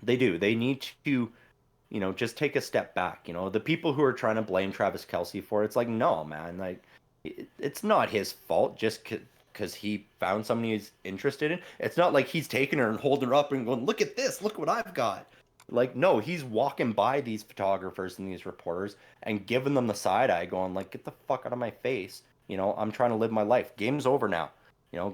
They do. They need to, just take a step back. The people who are trying to blame Travis Kelce for it, it's like, no, man, like it's not his fault just because he found somebody he's interested in. It's not like he's taking her and holding her up and going, look at this, look what I've got. Like, no, he's walking by these photographers and these reporters and giving them the side eye, going like, get the fuck out of my face. I'm trying to live my life. Game's over now.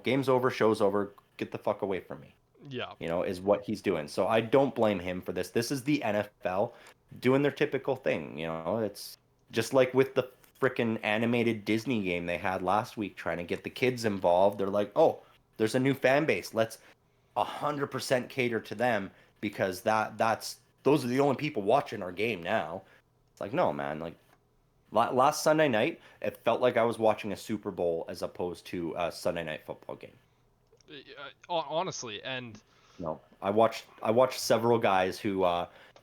Game's over, show's over. Get the fuck away from me. Yeah. Is what he's doing. So I don't blame him for this. This is the NFL doing their typical thing. It's just like with the freaking animated Disney game they had last week, trying to get the kids involved. They're like, oh, there's a new fan base. Let's 100% cater to them because those are the only people watching our game now. It's like, no, man. Like last Sunday night, it felt like I was watching a Super Bowl as opposed to a Sunday night football game. Honestly, and No, I watched several guys who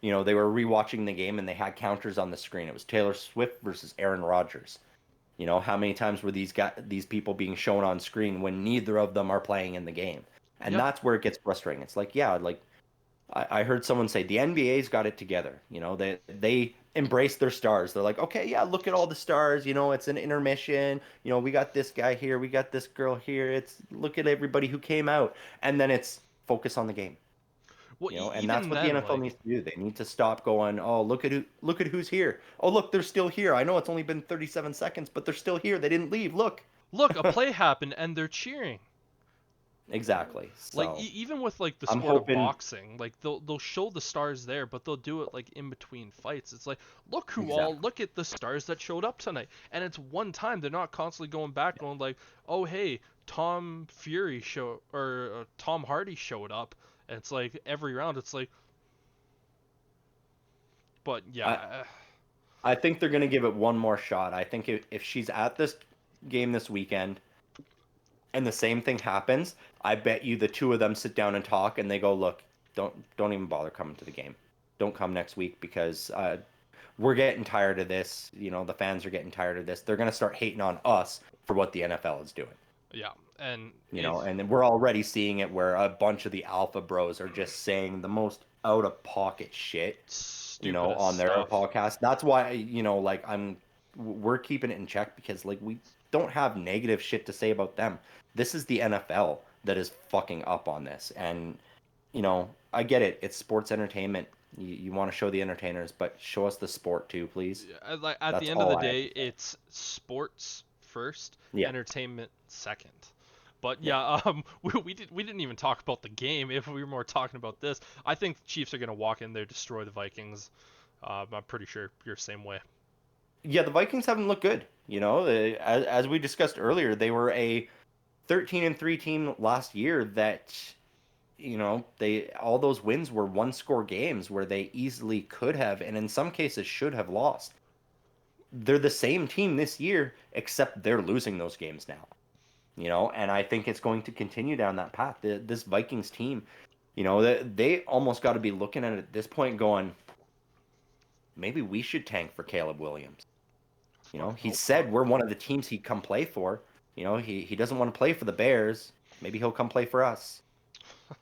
they were rewatching the game and they had counters on the screen. It was Taylor Swift versus Aaron Rodgers. How many times were these people being shown on screen when neither of them are playing in the game? And yep. that's where it gets frustrating. It's like, yeah, like I heard someone say the NBA's got it together. They embrace their stars. They're like, okay, yeah, look at all the stars. It's an intermission. We got this guy here, we got this girl here. It's look at everybody who came out, and then it's focus on the game. Well, And that's what the NFL needs to do. They need to stop going, oh, look at who's here. Oh, look, they're still here. I know it's only been 37 seconds, but they're still here. They didn't leave. Look, a play happened and they're cheering. Exactly. So Like even with like the I'm sport hoping of boxing, like they'll show the stars there, but they'll do it like in between fights. It's like look at the stars that showed up tonight, and it's one time. They're not constantly going back going like, oh hey, Tom Hardy showed up, and it's like every round it's like, but yeah. I think they're gonna give it one more shot. I think if she's at this game this weekend and the same thing happens, I bet you the two of them sit down and talk and they go, look, don't even bother coming to the game. Don't come next week because we're getting tired of this. The fans are getting tired of this. They're going to start hating on us for what the NFL is doing. Yeah, and and then we're already seeing it where a bunch of the alpha bros are just saying the most out of pocket shit, on their podcast. That's why, like we're keeping it in check because like we don't have negative shit to say about them. This is the NFL that is fucking up on this. And, I get it. It's sports entertainment. You want to show the entertainers, but show us the sport too, please. Like at the end of the day, it's sports first, entertainment second. But yeah, we didn't even talk about the game. If we were more talking about this, I think the Chiefs are gonna walk in there, destroy the Vikings. I'm pretty sure you're the same way. Yeah, the Vikings haven't looked good. As we discussed earlier, they were a 13-3 team last year that, all those wins were one-score games where they easily could have, and in some cases should have lost. They're the same team this year, except they're losing those games now. And I think it's going to continue down that path. This Vikings team, they almost got to be looking at it at this point going, maybe we should tank for Caleb Williams. He said we're one of the teams he'd come play for. He doesn't want to play for the Bears. Maybe he'll come play for us.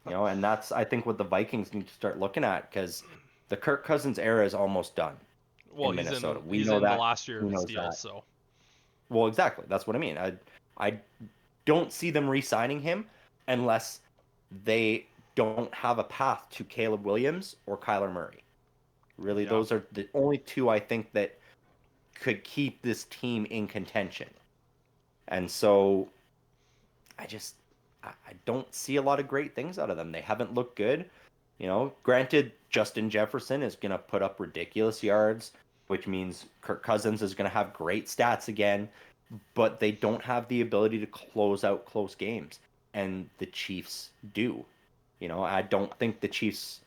And that's, I think, what the Vikings need to start looking at because the Kirk Cousins era is almost done in Minnesota. He's in the last year of his deal, so. Well, exactly. That's what I mean. I don't see them re-signing him unless they don't have a path to Caleb Williams or Kyler Murray. Really, those are the only two I think that could keep this team in contention. And so I don't see a lot of great things out of them. They haven't looked good. Granted, Justin Jefferson is going to put up ridiculous yards, which means Kirk Cousins is going to have great stats again, but they don't have the ability to close out close games. And the Chiefs do. I don't think the Chiefs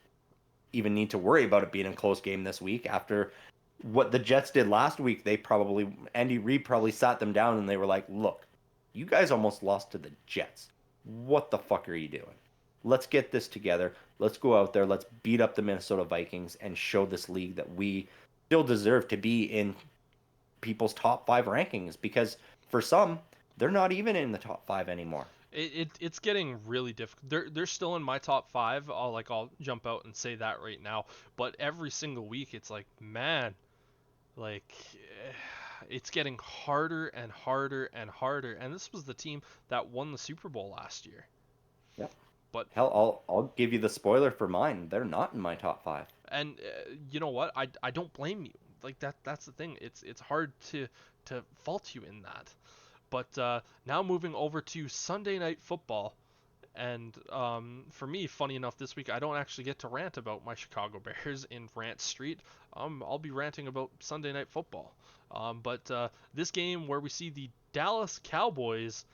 even need to worry about it being a close game this week after what the Jets did last week. Andy Reid probably sat them down and they were like, look, you guys almost lost to the Jets. What the fuck are you doing? Let's get this together. Let's go out there. Let's beat up the Minnesota Vikings and show this league that we still deserve to be in people's top 5 rankings because for some, they're not even in the top 5 anymore. It's getting really difficult. They're still in my top 5. I'll jump out and say that right now. But every single week, it's like, man, like it's getting harder and harder and harder. And this was the team that won the Super Bowl last year. Yep. But Hell, I'll give you the spoiler for mine. They're not in my top 5. and you know what? I don't blame you. Like that's the thing. It's hard to fault you in that. But now moving over to Sunday Night Football. And for me, funny enough, this week I don't actually get to rant about my Chicago Bears in Rant Street. I'll be ranting about Sunday Night Football. But this game where we see the Dallas Cowboys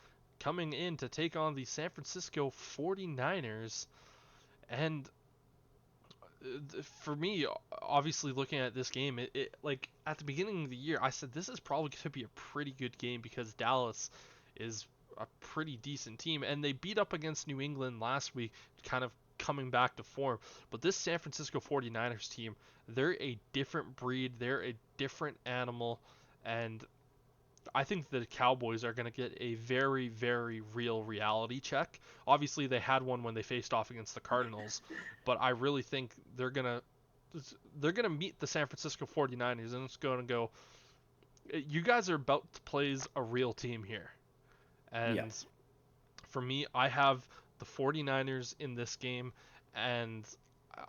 coming in to take on the San Francisco 49ers. And for me, obviously looking at this game, it like at the beginning of the year, I said this is probably going to be a pretty good game because Dallas is a pretty decent team, and they beat up against New England last week, kind of coming back to form. But this San Francisco 49ers team, they're a different breed, they're a different animal, and I think the Cowboys are going to get a very, very real reality check. Obviously, they had one when they faced off against the Cardinals, but I really think they're going to meet the San Francisco 49ers and it's going to go, you guys are about to play a real team here. Yeah. And for me, I have the 49ers in this game, and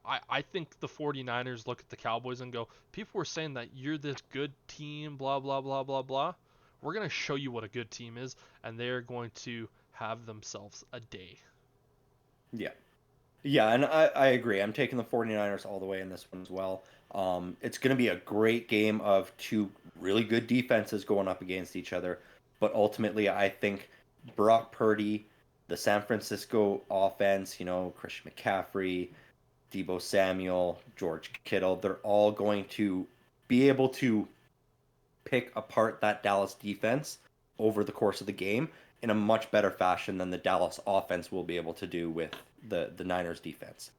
I think the 49ers look at the Cowboys and go, people were saying that you're this good team, blah, blah, blah, blah, blah. We're going to show you what a good team is, and they're going to have themselves a day. Yeah. Yeah, and I agree. I'm taking the 49ers all the way in this one as well. It's going to be a great game of two really good defenses going up against each other. But ultimately, I think Brock Purdy, the San Francisco offense, Christian McCaffrey, Deebo Samuel, George Kittle, they're all going to be able to pick apart that Dallas defense over the course of the game in a much better fashion than the Dallas offense will be able to do with the Niners defense.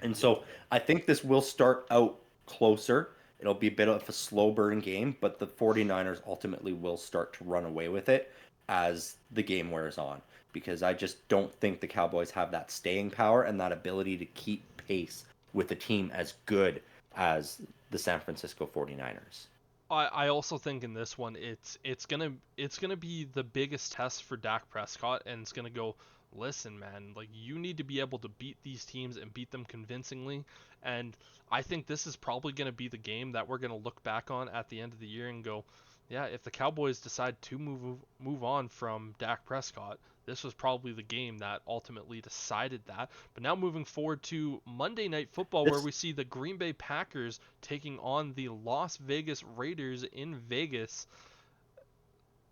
And so I think this will start out closer. It'll be a bit of a slow burn game, but the 49ers ultimately will start to run away with it as the game wears on because I just don't think the Cowboys have that staying power and that ability to keep pace with a team as good as the San Francisco 49ers. I also think in this one it's gonna be the biggest test for Dak Prescott, and it's gonna go, listen man, like you need to be able to beat these teams and beat them convincingly. And I think this is probably gonna be the game that we're gonna look back on at the end of the year and go, yeah, if the Cowboys decide to move on from Dak Prescott, this was probably the game that ultimately decided that. But now moving forward to Monday Night Football, where This we see the Green Bay Packers taking on the Las Vegas Raiders in Vegas.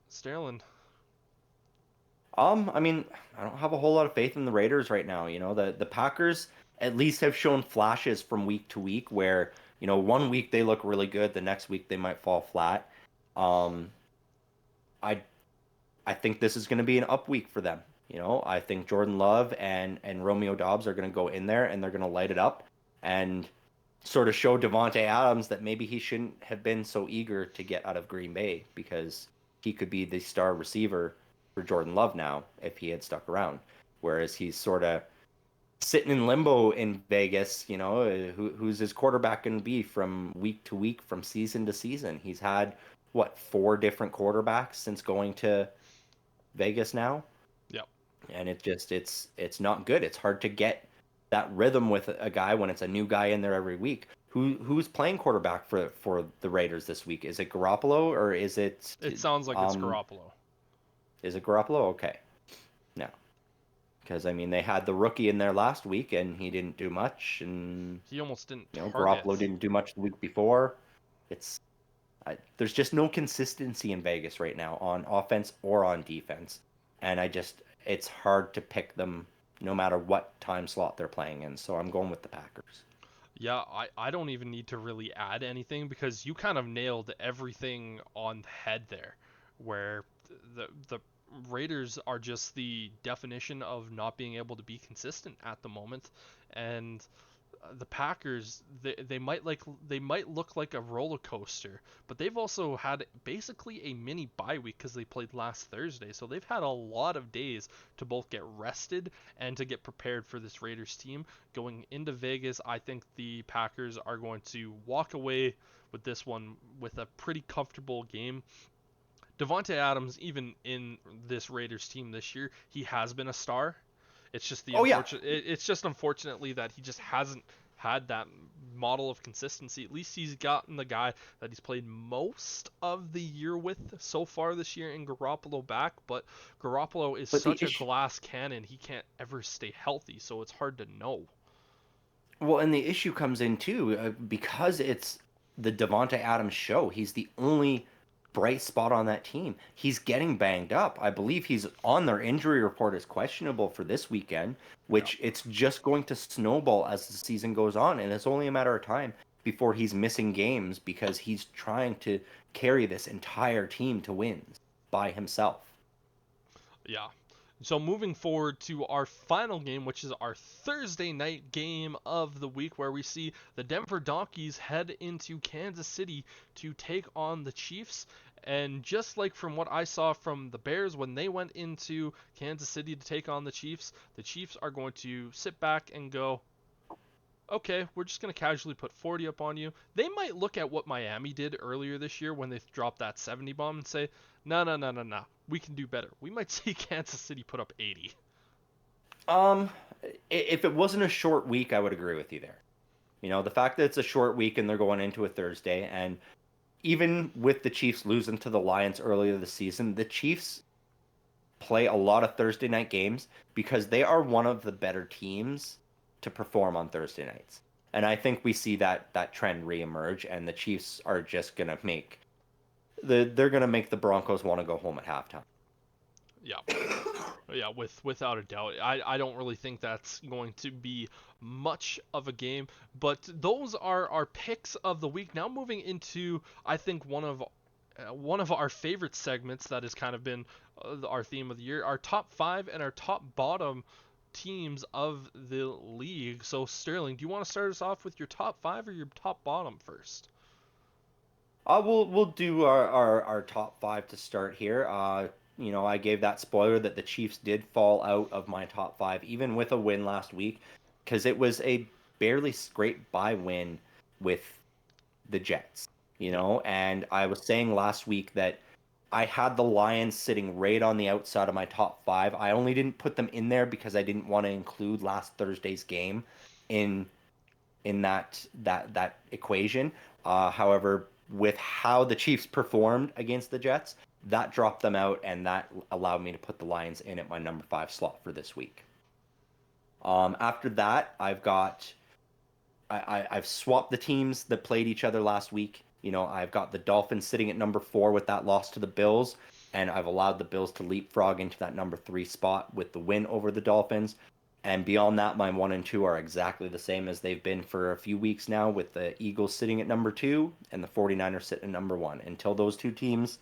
Sterling. I mean, I don't have a whole lot of faith in the Raiders right now. The Packers at least have shown flashes from week to week where, one week they look really good, the next week they might fall flat. Um, I I think this is going to be an up week for them. I think Jordan Love and Romeo Dobbs are going to go in there and they're going to light it up and sort of show Devontae Adams that maybe he shouldn't have been so eager to get out of Green Bay because he could be the star receiver for Jordan Love now if he had stuck around. Whereas he's sort of sitting in limbo in Vegas, who's his quarterback going to be from week to week, from season to season? He's had, what, 4 different quarterbacks since going to Vegas now? Yep. And it's not good. It's hard to get that rhythm with a guy when it's a new guy in there every week. Who's playing quarterback for the Raiders this week? Is it Garoppolo or is it It sounds like it's Garoppolo. Is it Garoppolo? Okay. No. Because I mean they had the rookie in there last week and he didn't do much and He almost didn't target. Garoppolo didn't do much the week before. There's just no consistency in Vegas right now on offense or on defense. And it's hard to pick them no matter what time slot they're playing in. So I'm going with the Packers. Yeah, I don't even need to really add anything because you kind of nailed everything on the head there, where the Raiders are just the definition of not being able to be consistent at the moment. And the Packers, they might look like a roller coaster, but they've also had basically a mini bye week because they played last Thursday. So they've had a lot of days to both get rested and to get prepared for this Raiders team. Going into Vegas, I think the Packers are going to walk away with this one with a pretty comfortable game. Devontae Adams, even in this Raiders team this year, he has been a star. It's just the Oh yeah, unfortunate. It's just unfortunately that he just hasn't had that model of consistency. At least he's gotten the guy that he's played most of the year with so far this year in Garoppolo back. But Garoppolo is but the such a issue. glass cannon; he can't ever stay healthy, so it's hard to know. Well, and the issue comes in too because it's the Devonte Adams show. He's the only bright spot on that team. He's getting banged up. I believe he's on their injury report as questionable for this weekend, Yeah. which it's just going to snowball as the season goes on, and it's only a matter of time before he's missing games because he's trying to carry this entire team to wins by himself. Yeah. So moving forward to our final game, which is our Thursday night game of the week, where we see the Denver Donkeys head into Kansas City to take on the Chiefs. And just like from what I saw from the Bears when they went into Kansas City to take on the Chiefs are going to sit back and go, okay, we're just going to casually put 40 up on you. They might look at what Miami did earlier this year when they dropped that 70 bomb and say, no, no, no, no, no, we can do better. We might see Kansas City put up 80. Um, if it wasn't a short week, I would agree with you there. You know, the fact that it's a short week and they're going into a Thursday, and even with the Chiefs losing to the Lions earlier this season, the Chiefs play a lot of Thursday night games because they are one of the better teams to perform on Thursday nights. And I think we see that trend reemerge, and the Chiefs are just gonna make they're gonna make the Broncos want to go home at halftime. Yeah. Yeah, without a doubt. I don't really think that's going to be much of a game, but those are our picks of the week. Now moving into, I think, one of our favorite segments that has kind of been our theme of the year, our top 5 and our top bottom teams of the league. So Sterling, do you want to start us off with your top 5 or your top bottom first? We'll do our top five to start here. You know, I gave that spoiler that the Chiefs did fall out of my top five, even with a win last week, because it was a barely scraped by win with the Jets. You Yeah. know, and I was saying last week that I had the Lions sitting right on the outside of my top five. I only didn't put them in there because I didn't want to include last Thursday's game in that equation. However, with how the Chiefs performed against the Jets, that dropped them out, and that allowed me to put the Lions in at my number five slot for this week. After that, I've swapped the teams that played each other last week. You know, I've got the Dolphins sitting at number four with that loss to the Bills, and I've allowed the Bills to leapfrog into that number three spot with the win over the Dolphins. And beyond that, my one and two are exactly the same as they've been for a few weeks now, with the Eagles sitting at number two and the 49ers sitting at number one. Until those two teams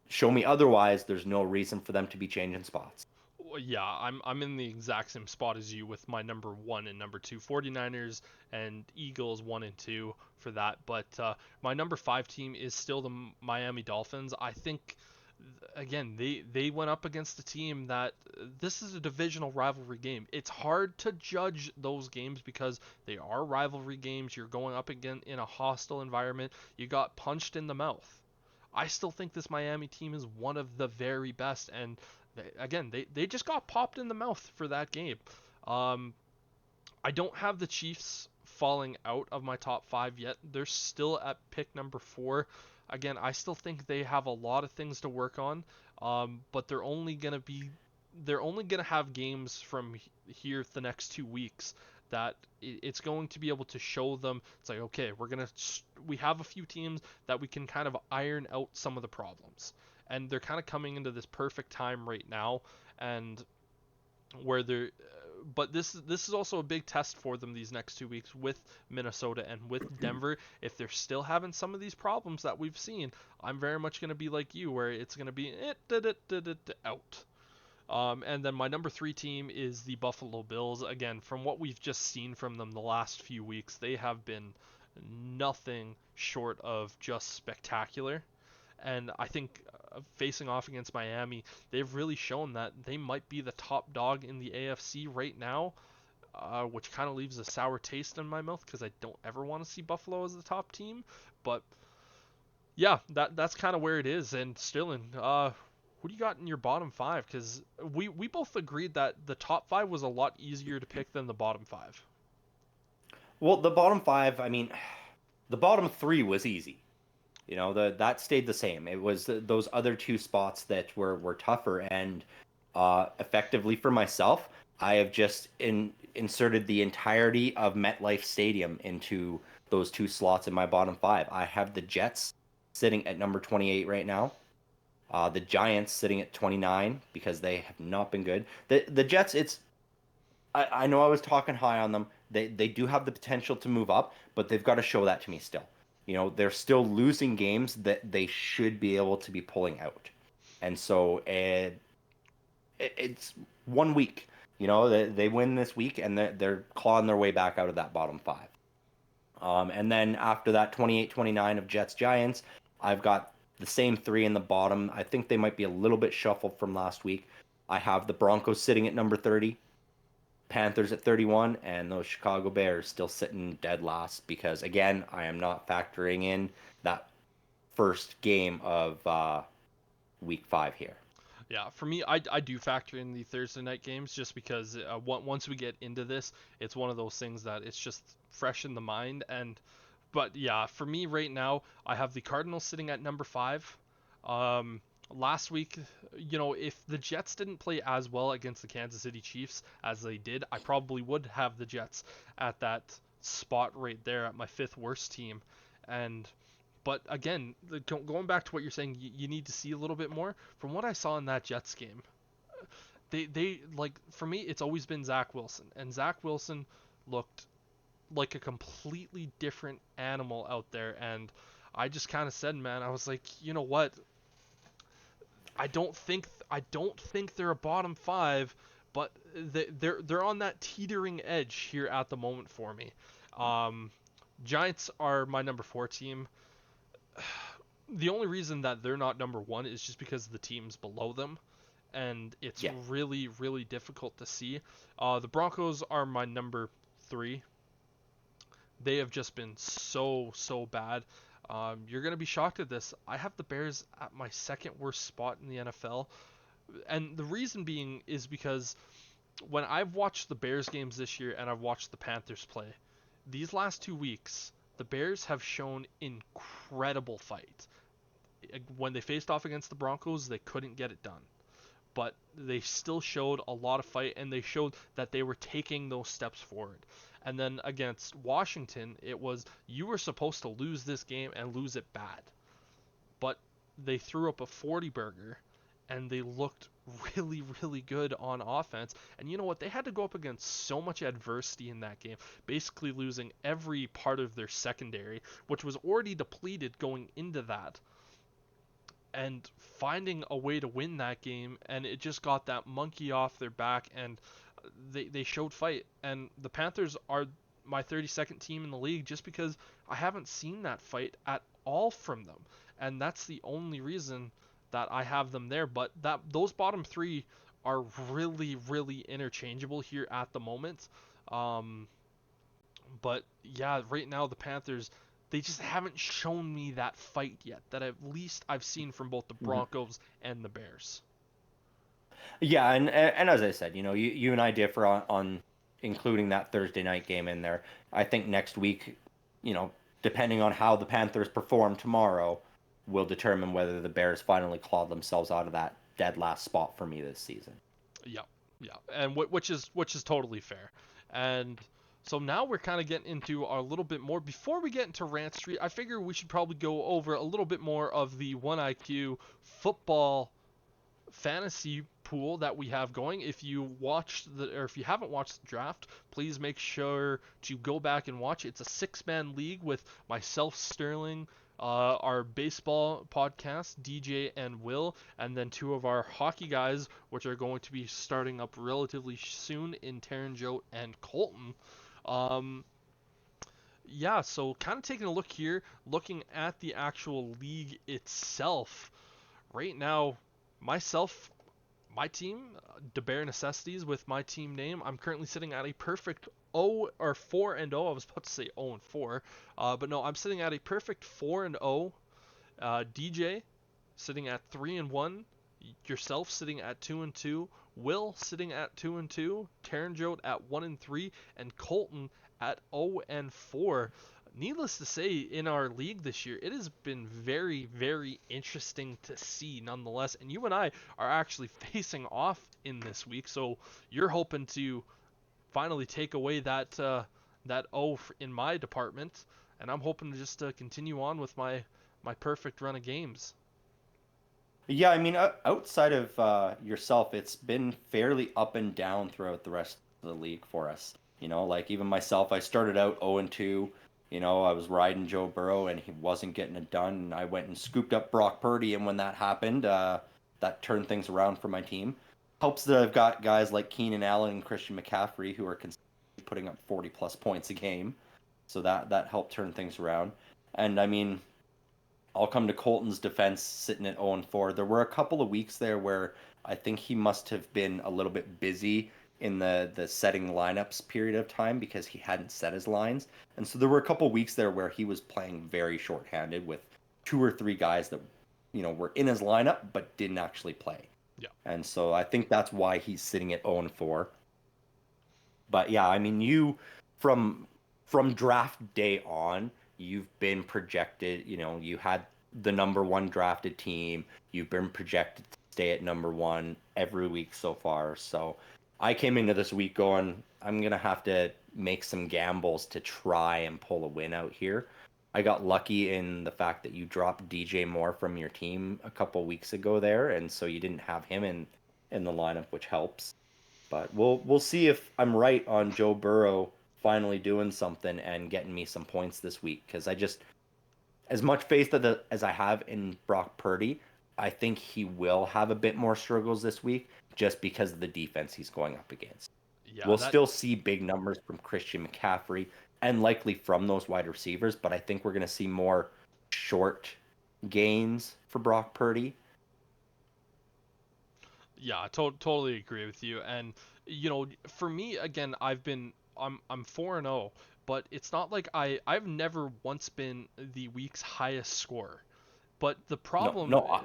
show me otherwise, there's no reason for them to be changing spots. Well, yeah, I'm in the exact same spot as you with my number 1 and number 2, 49ers and Eagles 1 and 2 for that. But my number 5 team is still the Miami Dolphins. I think again, they went up against a team that this is a divisional rivalry game. It's hard to judge those games because they are rivalry games. You're going up again in a hostile environment. You got punched in the mouth. I still think this Miami team is one of the very best, and they just got popped in the mouth for that game. Um, I don't have the Chiefs falling out of my top 5 yet. They're still at pick number 4. Again, I still think they have a lot of things to work on, but they're only gonna have games from here the next 2 weeks that it's going to be able to show them. It's like, okay, we have a few teams that we can kind of iron out some of the problems, and they're kind of coming into this perfect time right now, and where they're but this is also a big test for them these next 2 weeks with Minnesota and with Denver. If they're still having some of these problems that we've seen, I'm very much going to be like you, where it's going to be out. And then my number 3 team is the Buffalo Bills. Again, from what we've just seen from them the last few weeks, they have been nothing short of just spectacular. And I think facing off against Miami, they've really shown that they might be the top dog in the AFC right now, which kind of leaves a sour taste in my mouth because I don't ever want to see Buffalo as the top team. But yeah, that's kind of where it is. And Sterling, who do you got in your bottom 5? Because we both agreed that the top 5 was a lot easier to pick than the bottom 5. Well, the bottom 5, I mean, the bottom 3 was easy. That stayed the same. It was those other 2 spots that were tougher, and effectively for myself, I have just inserted the entirety of MetLife Stadium into those 2 slots in my bottom 5. I have the Jets sitting at number 28 right now. The Giants sitting at 29 because they have not been good. The Jets, I know I was talking high on them. They do have the potential to move up, but they've got to show that to me still. They're still losing games that they should be able to be pulling out. And so it's 1 week. They win this week, and they're clawing their way back out of that bottom 5. And then after that 28-29 of Jets Giants, I've got the same 3 in the bottom. I think they might be a little bit shuffled from last week. I have the Broncos sitting at number 30, Panthers at 31, and those Chicago Bears still sitting dead last because, again, I am not factoring in that first game of week 5 here. Yeah, for me, I do factor in the Thursday night games just because once we get into this, it's one of those things that it's just fresh in the mind. But yeah, for me right now, I have the Cardinals sitting at number 5. Last week, if the Jets didn't play as well against the Kansas City Chiefs as they did, I probably would have the Jets at that spot right there at my 5th worst team. But again, going back to what you're saying, you need to see a little bit more. From what I saw in that Jets game, they like, for me, it's always been Zach Wilson, and Zach Wilson looked like a completely different animal out there. And I just kind of said, man, I was like, you know what? I don't think they're a bottom 5, but they're on that teetering edge here at the moment for me. Giants are my number 4 team. The only reason that they're not number 1 is just because the teams below them, and it's really, really difficult to see. The Broncos are my number 3. They have just been so bad. You're going to be shocked at this. I have the Bears at my 2nd worst spot in the NFL. And the reason being is because when I've watched the Bears games this year and I've watched the Panthers play, these last 2 weeks, the Bears have shown incredible fight. When they faced off against the Broncos, they couldn't get it done. But they still showed a lot of fight, and they showed that they were taking those steps forward. And then against Washington, it was, you were supposed to lose this game and lose it bad. But they threw up a 40 burger, and they looked really, really good on offense. And you know what? They had to go up against so much adversity in that game, basically losing every part of their secondary, which was already depleted going into that, and finding a way to win that game. And it just got that monkey off their back, and they showed fight. And the Panthers are my 32nd team in the league just because I haven't seen that fight at all from them, and that's the only reason that I have them there. But those bottom 3 are really, really interchangeable here at the moment. But yeah, right now the Panthers, they just haven't shown me that fight yet that at least I've seen from both the Broncos and the Bears. Yeah, and as I said, you and I differ on including that Thursday night game in there. I think next week, depending on how the Panthers perform tomorrow, will determine whether the Bears finally claw themselves out of that dead last spot for me this season. Yeah, and which is totally fair. And so now we're kind of getting into a little bit more. Before we get into Rant Street, I figure we should probably go over a little bit more of the 1IQ football fantasy pool that we have going. If you haven't watched the draft, please make sure to go back and watch. It's a 6-man league with myself, Sterling, our baseball podcast, DJ and Will, and then 2 of our hockey guys, which are going to be starting up relatively soon in Taryn Jote and Colton. Um, yeah, so kind of taking a look here, looking at the actual league itself. Right now, myself, my team, the bare necessities with my team name, I'm currently sitting at a perfect 4 and 0. I was about to say 0 and 4, but no, I'm sitting at a perfect 4 and 0. DJ sitting at 3 and 1. Yourself sitting at 2 and 2. Will sitting at 2 and 2. Taryn Jote at 1 and 3, and Colton at 0 and 4. Needless to say, in our league this year, it has been very, very interesting to see nonetheless. And you and I are actually facing off in this week, so you're hoping to finally take away that O in my department, and I'm hoping to just continue on with my perfect run of games. Yeah, I mean, outside of yourself, it's been fairly up and down throughout the rest of the league for us. Like even myself, I started out 0 and 2. I was riding Joe Burrow and he wasn't getting it done. And I went and scooped up Brock Purdy, and when that happened, that turned things around for my team. Helps that I've got guys like Keenan Allen and Christian McCaffrey who are consistently putting up 40 plus points a game, so that helped turn things around. And I mean, I'll come to Colton's defense sitting at 0 and 4. There were a couple of weeks there where I think he must have been a little bit busy in the setting lineups period of time because he hadn't set his lines. And so there were a couple of weeks there where he was playing very shorthanded with 2 or 3 guys that were in his lineup but didn't actually play. Yeah. And so I think that's why he's sitting at 0 and 4. But yeah, I mean, you from draft day on, you've been projected, you had the number 1 drafted team. You've been projected to stay at number 1 every week so far. So I came into this week going, I'm going to have to make some gambles to try and pull a win out here. I got lucky in the fact that you dropped DJ Moore from your team a couple weeks ago there, and so you didn't have him in the lineup, which helps. But we'll see if I'm right on Joe Burrow finally doing something and getting me some points this week, because I just, as much faith as I have in Brock Purdy, I think he will have a bit more struggles this week just because of the defense he's going up against. Yeah, We'll still see big numbers from Christian McCaffrey and likely from those wide receivers, but I think we're going to see more short gains for Brock Purdy. Yeah, I totally agree with you. And for me, again, I'm 4 and 0, but it's not like I've never once been the week's highest scorer. But the No, problem, no,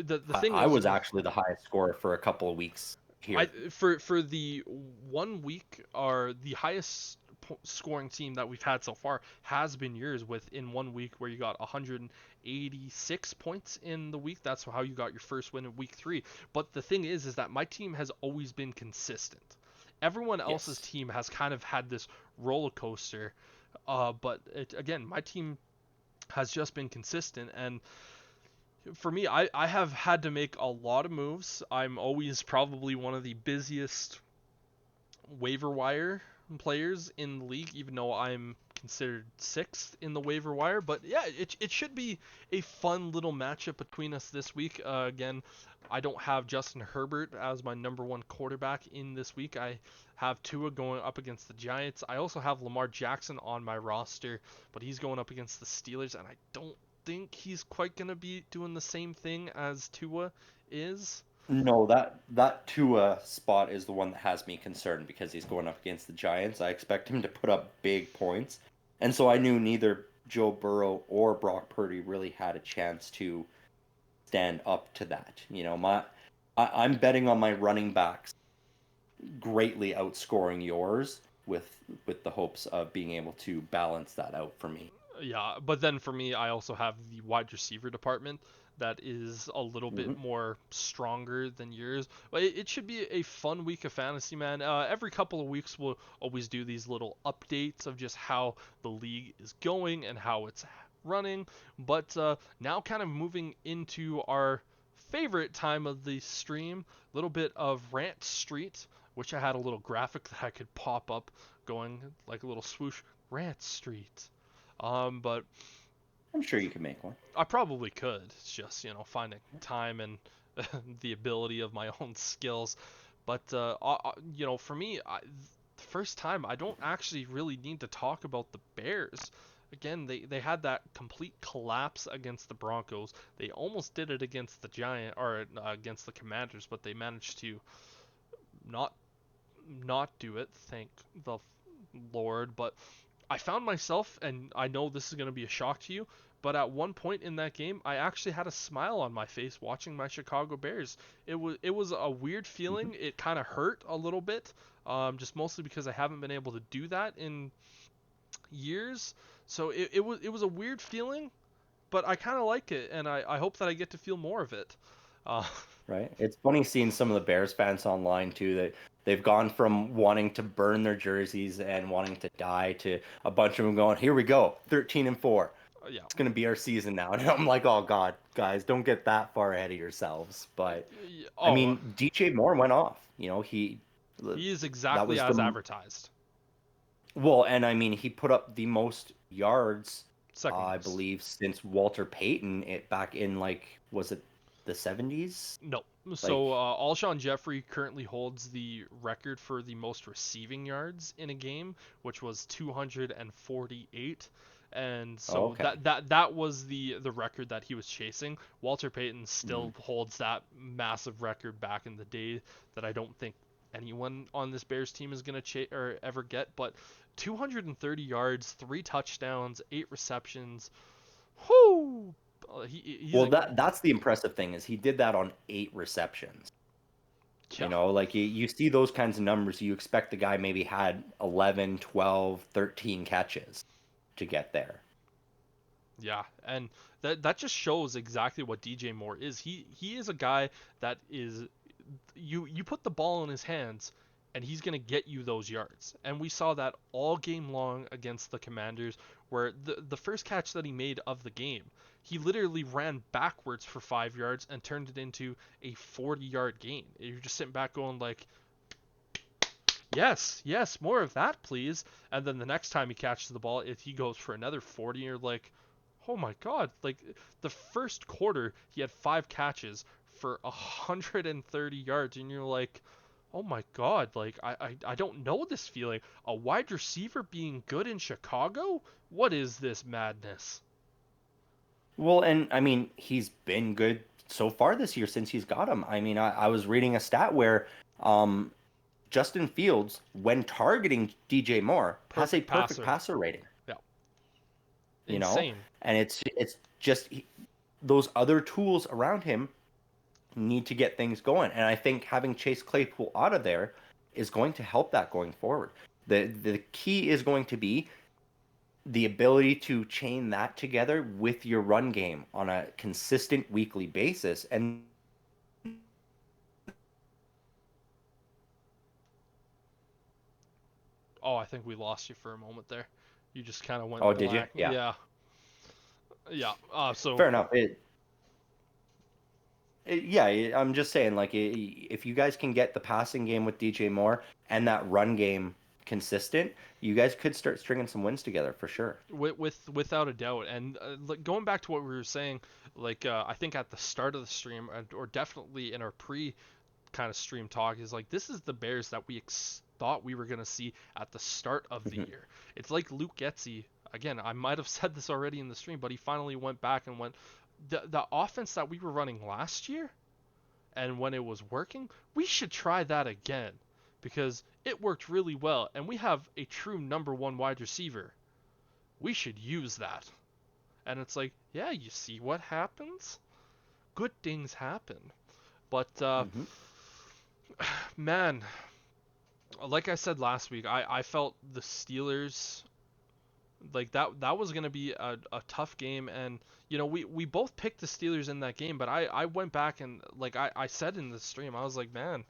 the thing I is, was actually the highest scorer for a couple of weeks here. for the 1 week, are the highest scoring team that we've had so far has been yours, within 1 week where you got 186 points in the week. That's how you got your first win in week 3. But the thing is that my team has always been consistent. Everyone else's Yes. team has kind of had this roller coaster, but again, my team has just been consistent. And for me, I have had to make a lot of moves. I'm always probably one of the busiest waiver wire players in the league, even though I'm considered 6th in the waiver wire. But yeah, it should be a fun little matchup between us this week. Again, I don't have Justin Herbert as my number 1 quarterback in this week. I have Tua going up against the Giants. I also have Lamar Jackson on my roster, but he's going up against the Steelers, and I don't think he's quite going to be doing the same thing as Tua is. No, that Tua spot is the one that has me concerned because he's going up against the Giants. I expect him to put up big points. And so I knew neither Joe Burrow or Brock Purdy really had a chance to stand up to that. I'm betting on my running backs greatly outscoring yours with the hopes of being able to balance that out for me. Yeah, but then for me, I also have the wide receiver department that is a little bit Mm-hmm. more stronger than yours. But it should be a fun week of fantasy, man. Every couple of weeks, we'll always do these little updates of just how the league is going and how it's running. But now, kind of moving into our favorite time of the stream, a little bit of Rant Street, which I had a little graphic that I could pop up going like a little swoosh. Rant Street. But I'm sure you can make one. I probably could. It's just, finding time and the ability of my own skills. But for me, the first time I don't actually really need to talk about the Bears. Again, they had that complete collapse against the Broncos. They almost did it against the against the Commanders, but they managed to not not do it. Thank the Lord. But I found myself, and I know this is going to be a shock to you, but at one point in that game, I actually had a smile on my face watching my Chicago Bears. It was a weird feeling. It kind of hurt a little bit, just mostly because I haven't been able to do that in years. So it was a weird feeling, but I kind of like it, and I hope that I get to feel more of it. Uh, Right. It's funny seeing some of the Bears fans online too, that they've gone from wanting to burn their jerseys and wanting to die to a bunch of them going, "Here we go, 13-4. yeah. It's gonna be our season now." And I'm like, "Oh God, guys, don't get that far ahead of yourselves." But I Oh, mean, DJ Moore went off. he is That exactly was as advertised. well, and I mean, he put up the most yards, Second I most. believe, since Walter Payton. It back in was it the 70s? No. Like, So Alshon Jeffrey currently holds the record for the most receiving yards in a game, which was 248. And oh, so okay. that was the record that he was chasing. Walter Payton still holds that massive record back in the day that I don't think anyone on this Bears team is gonna or ever get. But 230 yards, 3 touchdowns, 8 receptions. Whoo! He's Well, a that's the impressive thing is he did that on 8 receptions. yeah. Like you see those kinds of numbers, you expect the guy maybe had 11, 12, 13 catches to get there. Yeah, and that just shows exactly what DJ Moore is. He is a guy that is you put the ball in his hands and he's going to get you those yards. And we saw that all game long against the Commanders where the first catch that he made of the game, he literally ran backwards for 5 yards and turned it into a 40-yard gain. You're just sitting back going like, yes, yes, more of that, please. And then the next time he catches the ball, he goes for another 40. And you're like, oh my god! Like the first quarter, he had 5 catches for 130 yards, and you're like, oh my god! Like I don't know this feeling. A wide receiver being good in Chicago? What is this madness? Well, and I mean, he's been good so far this year since he's got him. I mean, I was reading a stat where um, Justin Fields, when targeting DJ Moore, has a Perfect perfect passer. passer rating. Yeah, You know, insane. and it's just those other tools around him need to get things going. And I think having Chase Claypool out of there is going to help that going forward. The key is going to be the ability to chain that together with your run game on a consistent weekly basis. And Oh, I think we lost you for a moment there. You just kind of oh, went did you? blank. Yeah, Yeah, yeah. So fair enough. Yeah, I'm just saying, if you guys can get the passing game with DJ Moore and that run game consistent, you guys could start stringing some wins together for sure. without a doubt, and going back to what we were saying, I think at the start of the stream, or definitely in our pre kind of stream talk, is like this is the Bears that we thought we were gonna see at the start of the Mhm. year. It's like Luke Getzey. Again, I might have said this already in the stream, but he finally went back and went the offense that we were running last year, and when it was working, we should try that again because it worked really well, and we have a true number one wide receiver. We should use that. And it's like, yeah, you see what happens? Good things happen. But, Mhm. man, like I said last week, I felt the Steelers, like that was going to be a tough game. And, we both picked the Steelers in that game, but I went back and, like I said in the stream, I was like, man,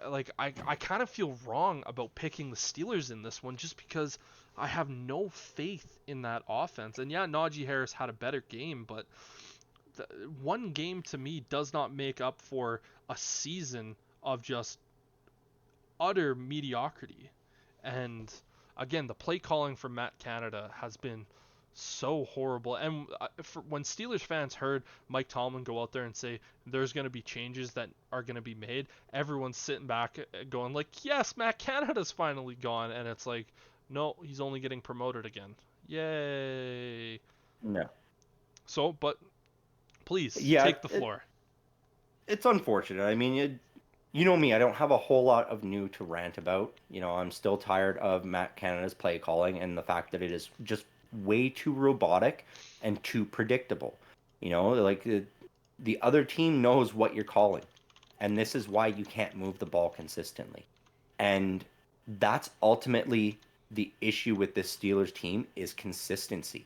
like I kind of feel wrong about picking the Steelers in this one just because I have no faith in that offense. And yeah, Najee Harris had a better game, but the, one game to me does not make up for a season of just utter mediocrity. And again, the play calling from Matt Canada has been so horrible. And when Steelers fans heard Mike Tomlin go out there and say there's going to be changes that are going to be made, everyone's sitting back going like, yes, Matt Canada's finally gone. And it's like, no, he's only getting promoted again. Yay. No. So, but please Yeah, take the floor. it's unfortunate. I mean, you know me, I don't have a whole lot of new to rant about. You know, I'm still tired of Matt Canada's play calling and the fact that it is just way too robotic and too predictable. You know, like the other team knows what you're calling, and this is why you can't move the ball consistently. And that's ultimately the issue with this Steelers team is consistency.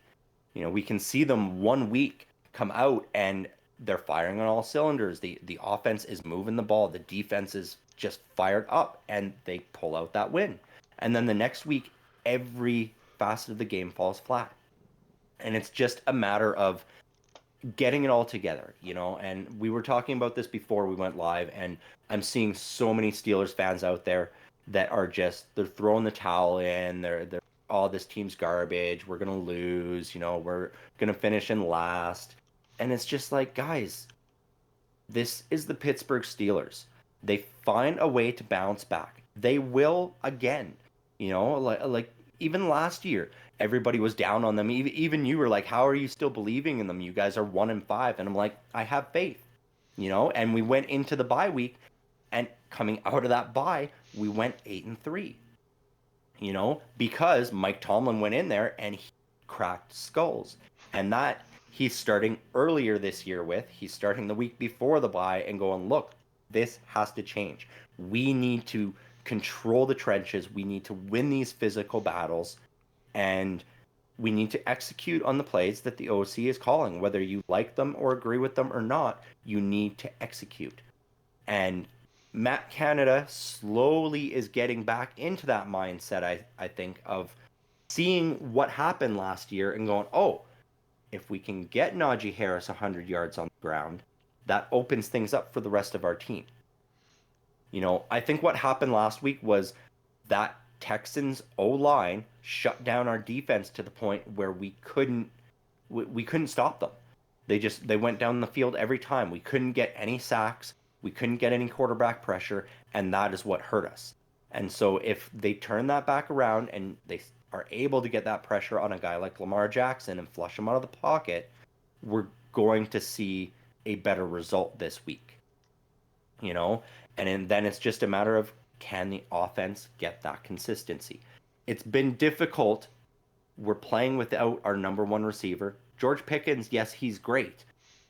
You know, we can see them one week come out and they're firing on all cylinders. The offense is moving the ball. The defense is just fired up and they pull out that win. And then the next week, every facet of the game falls flat. And it's just a matter of getting it all together, you know. And we were talking about this before we went live, and I'm seeing so many Steelers fans out there that are just they're throwing the towel in. They're oh, this team's garbage. We're gonna lose. You know, we're gonna finish in last. And it's just like, guys, this is the Pittsburgh Steelers. They find a way to bounce back. They will again. You know, like even last year, everybody was down on them. Even you were like, "How are you still believing in them? You guys are 1-5." And I'm like, "I have faith." You know, and we went into the bye week, and coming out of that bye, we went 8-3. You know, because Mike Tomlin went in there and he cracked skulls, and that he's starting earlier this year with. He's starting the week before the bye and going, look, this has to change. We need to control the trenches. We need to win these physical battles, and we need to execute on the plays that the OC is calling. Whether you like them or agree with them or not, you need to execute. And Matt Canada slowly is getting back into that mindset, I think, of seeing what happened last year and going, oh, if we can get Najee Harris 100 yards on the ground, that opens things up for the rest of our team. You know, I think what happened last week was that Texans O-line shut down our defense to the point where we couldn't stop them. They went down the field every time. We couldn't get any sacks. We couldn't get any quarterback pressure, and that is what hurt us. And so if they turn that back around and they are able to get that pressure on a guy like Lamar Jackson and flush him out of the pocket, we're going to see a better result this week. You know, then it's just a matter of, can the offense get that consistency? It's been difficult. We're playing without our number one receiver. George Pickens, yes, he's great,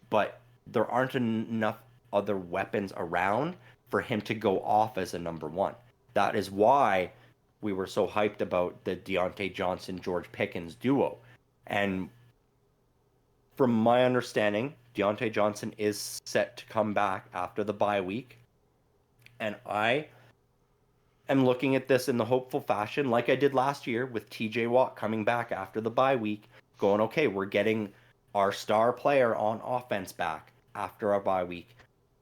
but there aren't enough other weapons around for him to go off as a number one. That is why we were so hyped about the Deontay Johnson-George Pickens duo. And from my understanding, Deontay Johnson is set to come back after the bye week. And I am looking at this in the hopeful fashion, like I did last year with TJ Watt coming back after the bye week, going, okay, we're getting our star player on offense back after our bye week.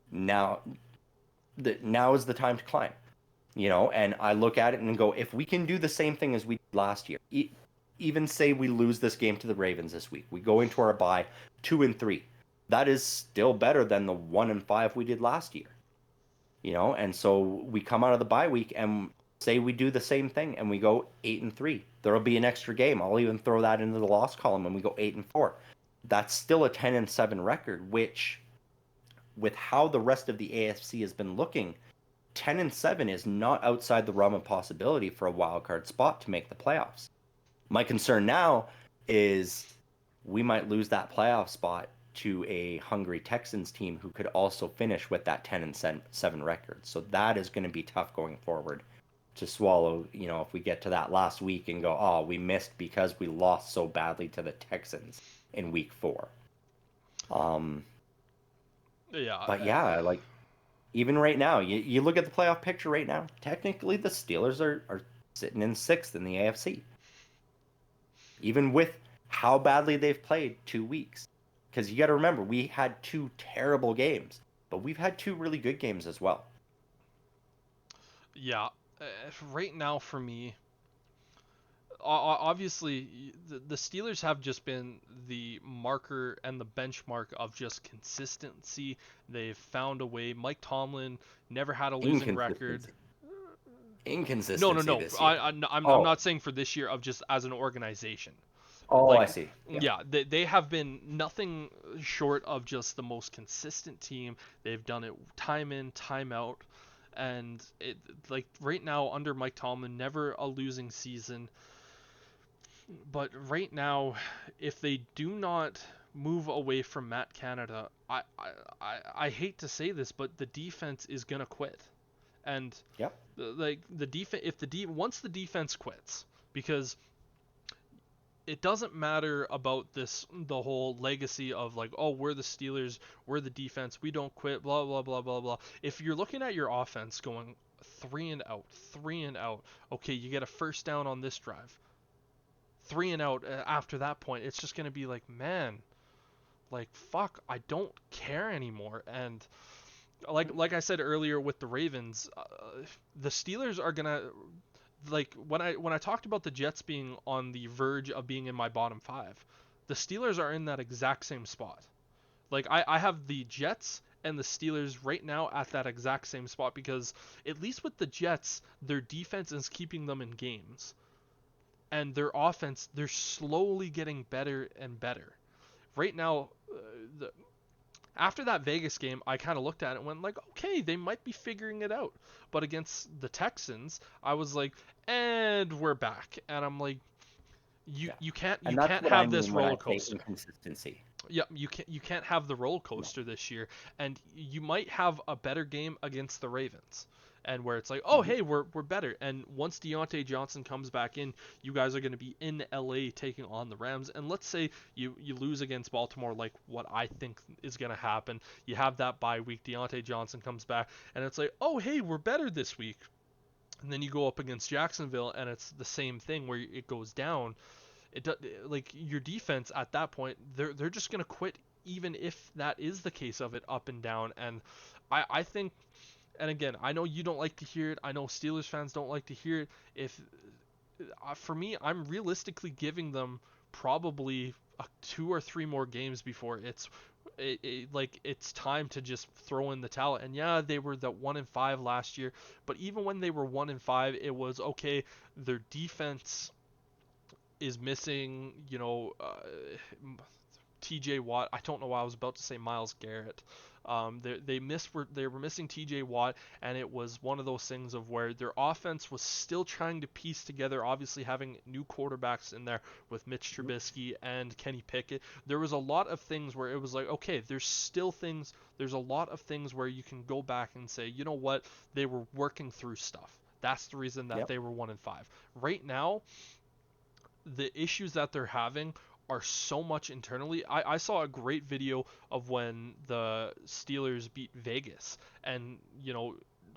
Now is the time to climb. You know, and I look at it and go, if we can do the same thing as we did last year, even say we lose this game to the Ravens this week, we go into our bye 2-3. That is still better than the 1-5 we did last year. You know, and so we come out of the bye week and say we do the same thing and we go 8-3. There'll be an extra game. I'll even throw that into the loss column and we go 8-4. That's still a 10-7 record, which, with how the rest of the AFC has been looking, 10-7 is not outside the realm of possibility for a wild card spot to make the playoffs. My concern now is we might lose that playoff spot to a hungry Texans team who could also finish with that 10-7 record. So that is going to be tough going forward to swallow, you know, if we get to that last week and go, oh, we missed because we lost so badly to the Texans in week 4. Yeah. But yeah, like, even right now, you look at the playoff picture right now, technically the Steelers are sitting in 6th in the AFC. Even with how badly they've played 2 weeks. Because you got to remember, we had 2 terrible games, but we've had 2 really good games as well. Yeah. Right now for me, obviously the Steelers have just been the marker and the benchmark of just consistency. They've found a way. Mike Tomlin never had a losing record. Inconsistency No. this year. I'm not saying for this year, of just as an organization. Oh, I Like, see. yeah, they have been nothing short of just the most consistent team. They've done it time in, time out, and it, like, right now under Mike Tomlin, never a losing season. But right now, if they do not move away from Matt Canada, I hate to say this, but the defense is gonna quit. And Yep. like the defense, if once the defense quits, because it doesn't matter about the whole legacy of like, oh, we're the Steelers, we're the defense, we don't quit, blah blah blah blah blah. If you're looking at your offense going 3 and out, 3 and out, okay, you get a first down on this drive, 3 and out. After that point, it's just gonna be like, man, like, fuck, I don't care anymore. And like I said earlier with the Ravens, the Steelers are gonna, like, when I talked about the Jets being on the verge of being in my bottom five, the Steelers are in that exact same spot. Like, I have the Jets and the Steelers right now at that exact same spot, because at least with the Jets, their defense is keeping them in games, and their offense, they're slowly getting better and better. Right now, after that Vegas game, I kind of looked at it and went like, okay, they might be figuring it out. But against the Texans, I was like, and we're back. And I'm like, Yeah. you can't And that's what I have this mean when I roller say coaster. inconsistency. Yeah, you can't have the roller No. coaster this year. And you might have a better game against the Ravens, and where it's like, oh, Mhm. hey, we're better. And once Deontay Johnson comes back in, you guys are going to be in LA taking on the Rams. And let's say you lose against Baltimore, like what I think is going to happen. You have that bye week, Deontay Johnson comes back, and it's like, oh, hey, we're better this week. And then you go up against Jacksonville, and it's the same thing where it goes down. Like, your defense at that point, they're just gonna quit, even if that is the case of it up and down. And I think, and again, I know you don't like to hear it, I know Steelers fans don't like to hear it. If For me, I'm realistically giving them probably 2 or 3 more games before like it's time to just throw in the towel. And yeah, they were the 1-5 last year, but even when they were 1-5, it was okay. Their defense is missing, T.J. Watt. I don't know why I was about to say Myles Garrett. They were missing T.J. Watt, and it was one of those things of where their offense was still trying to piece together. Obviously, having new quarterbacks in there with Mitch Trubisky and Kenny Pickett, there was a lot of things where it was like, okay, there's still things. There's a lot of things where you can go back and say, you know what, they were working through stuff. That's the reason that Yep. they were 1-5. Right now, the issues that they're having are so much internally. I saw a great video of when the Steelers beat Vegas, and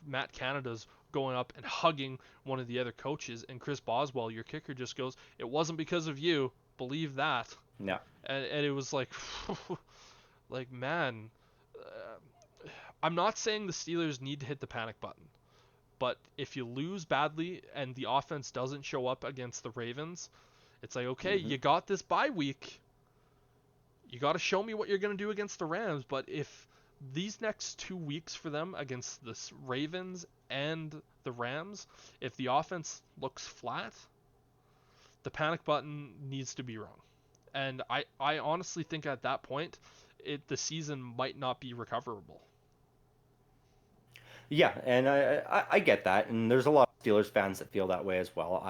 Matt Canada's going up and hugging one of the other coaches, and Chris Boswell, your kicker, just goes, "It wasn't because of you, believe that." No. And it was like, like, man, I'm not saying the Steelers need to hit the panic button, but if you lose badly and the offense doesn't show up against the Ravens, it's like, okay, Hmm. you got this bye week. You got to show me what you're going to do against the Rams. But if these next 2 weeks for them against the Ravens and the Rams, if the offense looks flat, the panic button needs to be rung. And I honestly think at that point, the season might not be recoverable. Yeah, and I get that, and there's a lot of Steelers fans that feel that way as well.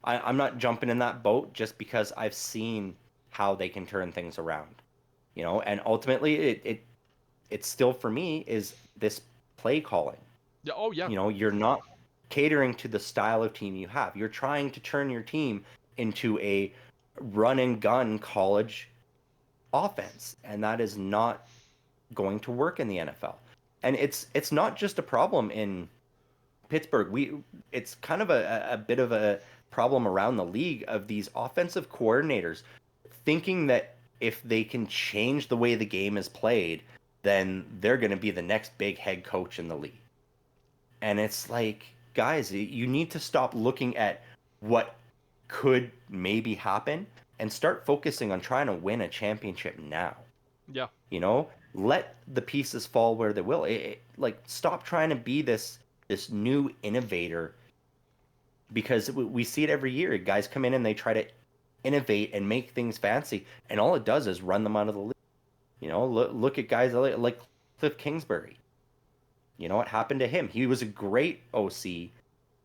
I'm not jumping in that boat just because I've seen how they can turn things around, and ultimately it still for me is this play calling. Yeah. Oh yeah. You're not catering to the style of team you have. You're trying to turn your team into a run and gun college offense, and that is not going to work in the NFL. And it's not just a problem in Pittsburgh. It's kind of a bit of a problem around the league of these offensive coordinators thinking that if they can change the way the game is played, then they're going to be the next big head coach in the league. And it's like, guys, you need to stop looking at what could maybe happen, and start focusing on trying to win a championship now. Yeah. You know, let the pieces fall where they will. Like, stop trying to be this new innovator, because we see it every year. Guys come in and they try to innovate and make things fancy, and all it does is run them out of the league. You know, look at guys like Cliff Kingsbury. You know what happened to him? He was a great OC,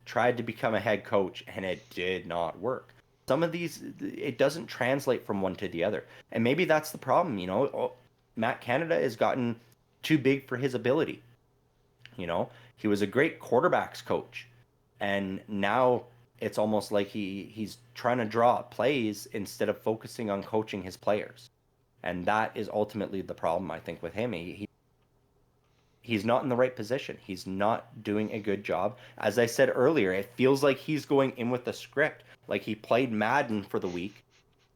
tried to become a head coach, and it did not work. Some of these, it doesn't translate from one to the other. And maybe that's the problem. You know, Matt Canada has gotten too big for his ability. You know, he was a great quarterbacks coach, and now it's almost like he's trying to draw up plays instead of focusing on coaching his players. And that is ultimately the problem, I think, with him. He's not in the right position. He's not doing a good job. As I said earlier, it feels like he's going in with a script. Like he played Madden for the week,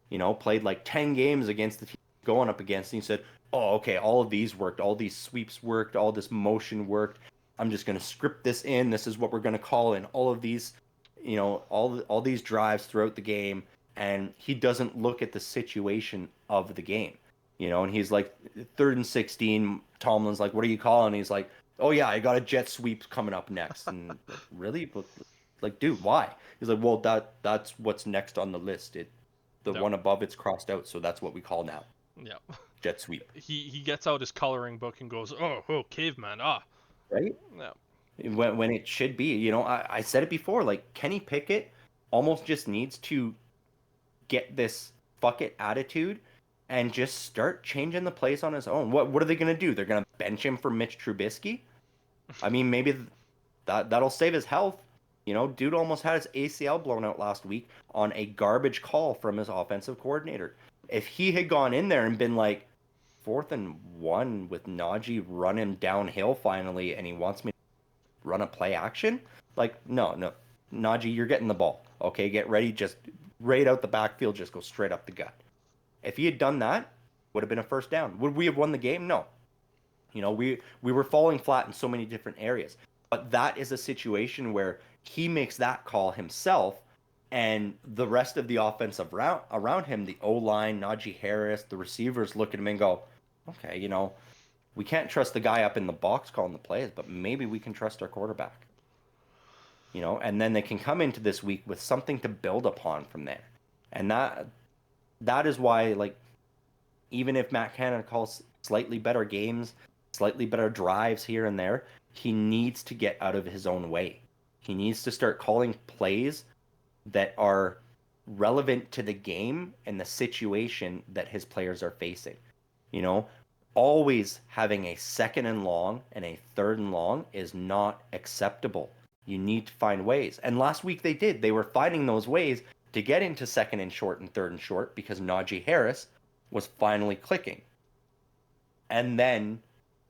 you know, played like 10 games against the team going up against, and he said, oh, okay, all of these worked. All these sweeps worked. All this motion worked. I'm just going to script this in. This is what we're going to call in all of these, you know, all these drives throughout the game. And he doesn't look at the situation of the game. You know, and he's like 3rd and 16. Tomlin's like, what are you calling? And he's like, oh yeah, I got a jet sweep coming up next. And really, but like, dude, why? He's like, well, that's what's next on the list. The one above it's crossed out, so that's what we call now. Yeah. Jet sweep. He gets out his coloring book and goes, oh, caveman, Right. Yeah. When it should be, you know, I said it before. Like Kenny Pickett almost just needs to get this fuck it attitude and just start changing the plays on his own. What are they going to do? They're going to bench him for Mitch Trubisky? I mean, maybe that'll save his health. You know, dude almost had his ACL blown out last week on a garbage call from his offensive coordinator. If he had gone in there and been like 4th and 1 with Najee run him downhill finally, and he wants me to run a play action, like, no. Najee, you're getting the ball. Okay, get ready. Just right out the backfield, just go straight up the gut. If he had done that, would have been a first down. Would we have won the game? No. You know, we were falling flat in so many different areas. But that is a situation where he makes that call himself, and the rest of the offensive around him, the O-line, Najee Harris, the receivers look at him and go, okay, you know, we can't trust the guy up in the box calling the plays, but maybe we can trust our quarterback. You know, and then they can come into this week with something to build upon from there. And that is why, like, even if Matt Canada calls slightly better games, slightly better drives here and there, he needs to get out of his own way. He needs to start calling plays that are relevant to the game and the situation that his players are facing. You know, always having a 2nd and long and a 3rd and long is not acceptable. You need to find ways. And last week they did. They were finding those ways to get into 2nd and short and 3rd and short because Najee Harris was finally clicking. And then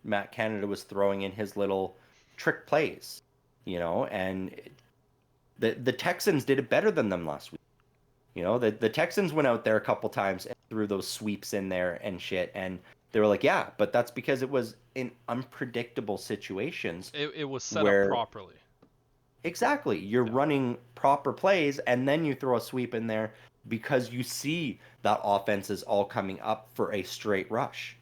Matt Canada was throwing in his little trick plays, you know, and the Texans did it better than them last week. You know, the Texans went out there a couple times and threw those sweeps in there and shit, and they were like, yeah, but that's because it was in unpredictable situations. It was set up properly. Exactly. You're running proper plays, and then you throw a sweep in there because you see that offense is all coming up for a straight rush.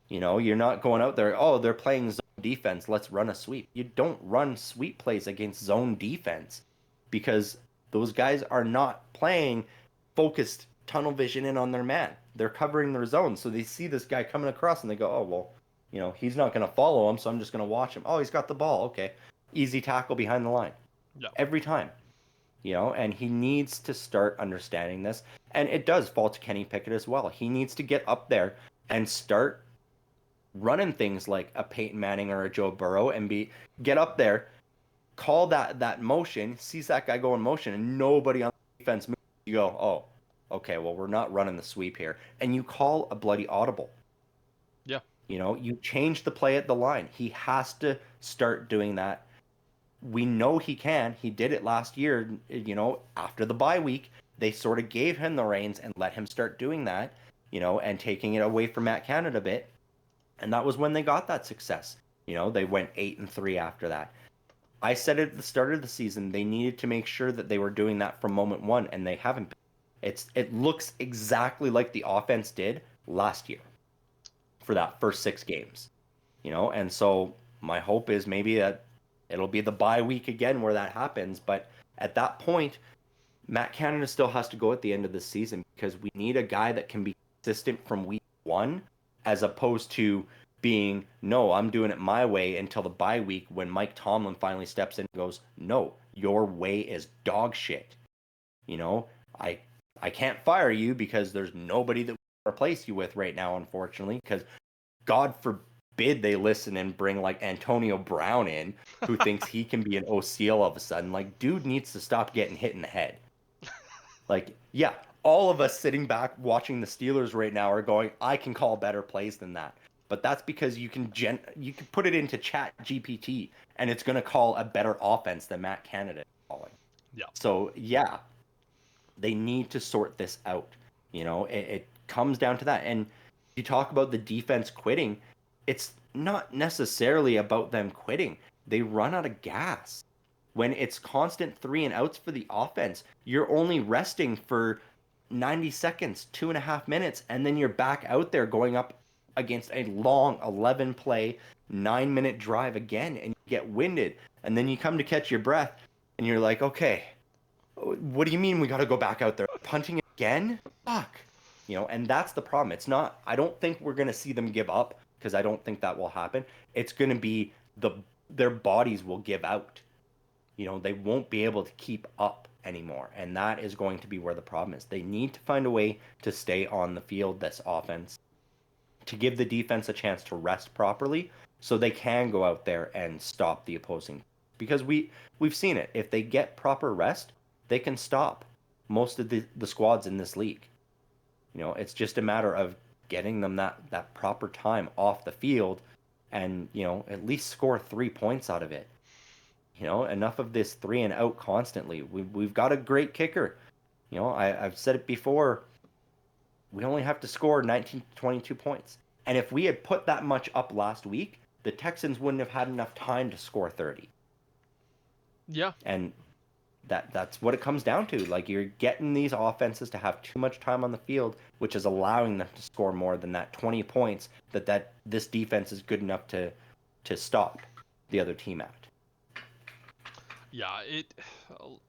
You know, you're not going out there, oh, they're playing zone defense, let's run a sweep. You don't run sweep plays against zone defense because those guys are not playing focused tunnel vision in on their man. They're covering their zone. So they see this guy coming across and they go, oh, well, you know, he's not going to follow him, so I'm just going to watch him. Oh, he's got the ball. Okay. Easy tackle behind the line. Yeah. Every time. You know, and he needs to start understanding this. And it does fall to Kenny Pickett as well. He needs to get up there and start running things like a Peyton Manning or a Joe Burrow and get up there, call that motion, sees that guy go in motion, and nobody on the defense moves. You go, oh, okay, well, we're not running the sweep here. And you call a bloody audible. Yeah. You know, you change the play at the line. He has to start doing that. We know he can. He did it last year, you know, after the bye week. They sort of gave him the reins and let him start doing that, you know, and taking it away from Matt Canada a bit. And that was when they got that success. You know, they went 8-3 after that. I said at the start of the season they needed to make sure that they were doing that from moment one, and they haven't been. It looks exactly like the offense did last year for that first 6 games, and so my hope is maybe that it'll be the bye week again where that happens. But at that point, Matt Canada still has to go at the end of the season because we need a guy that can be consistent from week one, as opposed to being, no, I'm doing it my way until the bye week when Mike Tomlin finally steps in and goes, no, your way is dog shit. I I can't fire you because there's nobody that will replace you with right now, unfortunately, because God forbid they listen and bring like Antonio Brown in, who thinks he can be an OC all of a sudden. Like, dude needs to stop getting hit in the head. Like, yeah, all of us sitting back watching the Steelers right now are going, I can call better plays than that. But that's because you can put it into Chat GPT and it's going to call a better offense than Matt Canada is calling. Yeah. So yeah, they need to sort this out. It comes down to that. And you talk about the defense quitting. It's not necessarily about them quitting. They run out of gas. When it's constant 3-and-outs for the offense, you're only resting for 90 seconds, 2.5 minutes, and then you're back out there going up against a long 11-play, 9-minute drive again, and you get winded. And then you come to catch your breath, and you're like, okay, what do you mean we got to go back out there? Punting again? Fuck. And that's the problem. It's not, I don't think we're going to see them give up, because I don't think that will happen. It's going to be their bodies will give out. They won't be able to keep up anymore. And that is going to be where the problem is. They need to find a way to stay on the field, this offense, to give the defense a chance to rest properly so they can go out there and stop the opposing. Because we've seen it. If they get proper rest, they can stop most of the squads in this league. It's just a matter of getting them that proper time off the field and, at least score 3 points out of it. Enough of this 3-and-out constantly. We've got a great kicker. I've said it before. We only have to score 19 to 22 points. And if we had put that much up last week, the Texans wouldn't have had enough time to score 30. Yeah. And that's what it comes down to. Like, you're getting these offenses to have too much time on the field, which is allowing them to score more than that 20 points that this defense is good enough to stop the other team at. Yeah,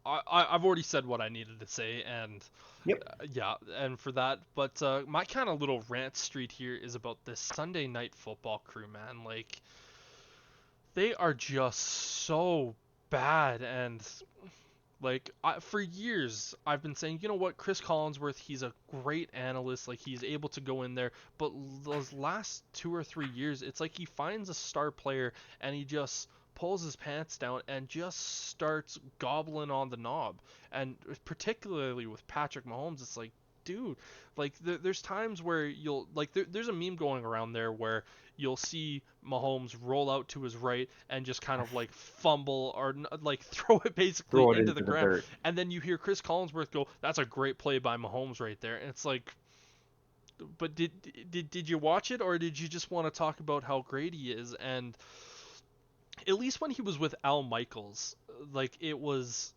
I've already said what I needed to say, and yep. Yeah, and for that, but my kind of little rant street here is about this Sunday Night Football crew, man. Like, they are just so bad, and like for years I've been saying, you know what, Chris Collinsworth, he's a great analyst, like he's able to go in there, but those last 2 or 3 years, it's like he finds a star player and he just pulls his pants down and just starts gobbling on the knob. And particularly with Patrick Mahomes, it's like, dude, like there's times where you'll like there's a meme going around there where you'll see Mahomes roll out to his right and just kind of like fumble or like throw it basically into the ground, dirt. And then you hear Chris Collinsworth go, "That's a great play by Mahomes right there," and it's like, but did you watch it, or did you just want to talk about how great he is? And at least when he was with Al Michaels, like it was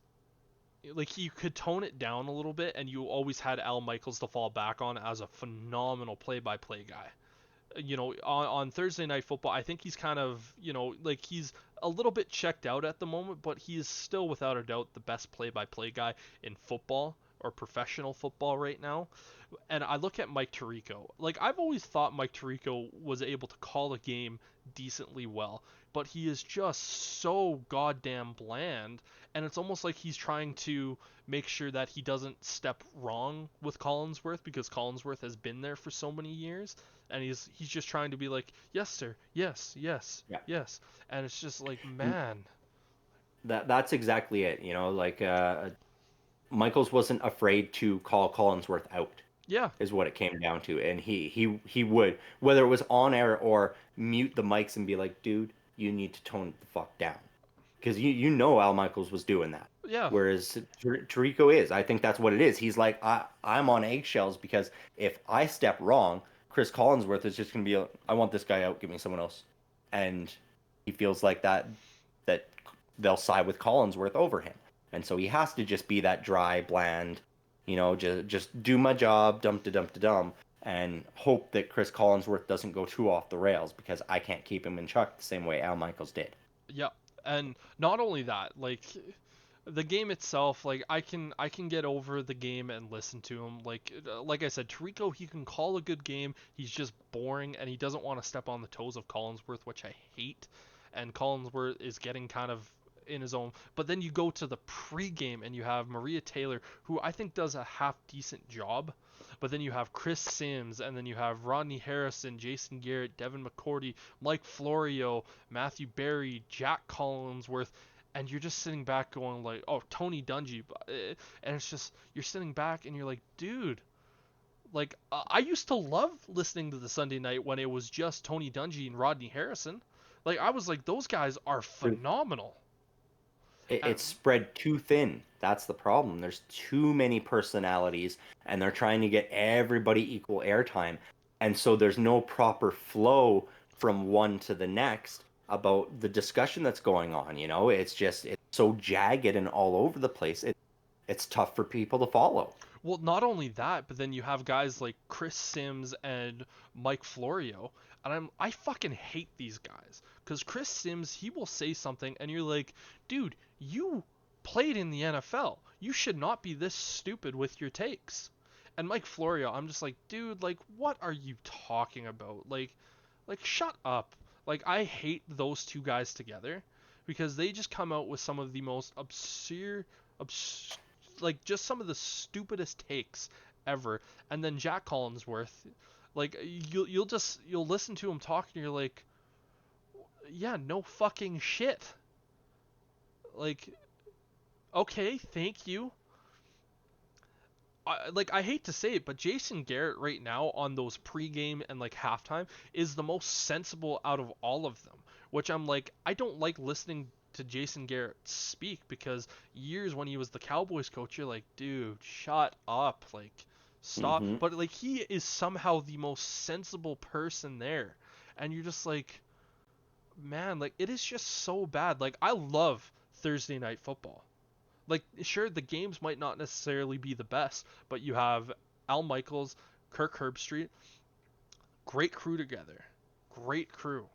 like you could tone it down a little bit, and you always had Al Michaels to fall back on as a phenomenal play-by-play guy. On Thursday Night Football, I think he's kind of, like he's a little bit checked out at the moment, but he is still without a doubt the best play-by-play guy in football or professional football right now. And I look at Mike Tirico. Like, I've always thought Mike Tirico was able to call a game decently well, but he is just so goddamn bland, and it's almost like he's trying to make sure that he doesn't step wrong with Collinsworth, because Collinsworth has been there for so many years, and he's just trying to be like, yes sir, yes, yes, yeah, yes, and it's just like, man, that's exactly it. Like Michaels wasn't afraid to call Collinsworth out. Yeah, is what it came down to, and he would, whether it was on air or mute the mics and be like, dude, you need to tone the fuck down, because Al Michaels was doing that. Yeah. Whereas Tirico is, I think that's what it is. He's like, I'm on eggshells, because if I step wrong, Chris Collinsworth is just gonna be, I want this guy out, give me someone else, and he feels like that they'll side with Collinsworth over him. And so he has to just be that dry, bland, just do my job, dump, and hope that Chris Collinsworth doesn't go too off the rails, because I can't keep him in check the same way Al Michaels did. Yeah, and not only that, like the game itself, like I can get over the game and listen to him. Like I said, Tirico, he can call a good game. He's just boring and he doesn't want to step on the toes of Collinsworth, which I hate. And Collinsworth is getting kind of in his own. But then you go to the pregame and you have Maria Taylor, who I think does a half decent job. But then you have Chris Sims, and then you have Rodney Harrison, Jason Garrett, Devin McCourty, Mike Florio, Matthew Berry, Jack Collinsworth, and you're just sitting back going like, oh, Tony Dungy, and it's just, you're sitting back and you're like, dude, like I used to love listening to the Sunday night when it was just Tony Dungy and Rodney Harrison. Like I was like, those guys are phenomenal. It's spread too thin. That's the problem. There's too many personalities, and they're trying to get everybody equal airtime. And so there's no proper flow from one to the next about the discussion that's going on. It's so jagged and all over the place. It's tough for people to follow. Well, not only that, but then you have guys like Chris Sims and Mike Florio, and I fucking hate these guys because Chris Sims, he will say something and you're like, dude, you played in the NFL. You should not be this stupid with your takes. And Mike Florio, I'm just like, dude, like what are you talking about? Like shut up. Like I hate those two guys together because they just come out with some of the most absurd like just some of the stupidest takes ever. And then Jack Collinsworth, like you'll listen to him talk and you're like, yeah, no fucking shit. Like, okay, thank you. I hate to say it, but Jason Garrett right now on those pregame and like halftime is the most sensible out of all of them. Which I'm like, I don't like listening to Jason Garrett speak because years when he was the Cowboys coach, you're like, dude, shut up, like, stop. Mm-hmm. But like he is somehow the most sensible person there, and you're just like, man, like it is just so bad. Like I love Thursday night football. Like sure, the games might not necessarily be the best, but you have Al Michaels, Kirk Herbstreit, great crew together, great crew.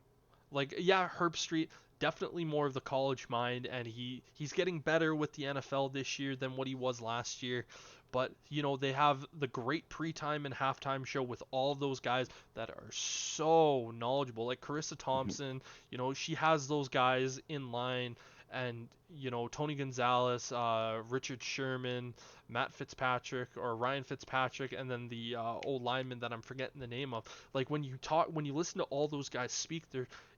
Like yeah, Herbstreit definitely more of the college mind, and he's getting better with the NFL this year than what he was last year. But they have the great pre-time and halftime show with all those guys that are so knowledgeable. Like Carissa Thompson, she has those guys in line, and Tony Gonzalez, Richard Sherman, Matt Fitzpatrick or Ryan Fitzpatrick, and then the old lineman that I'm forgetting the name of. Like when you listen to all those guys speak,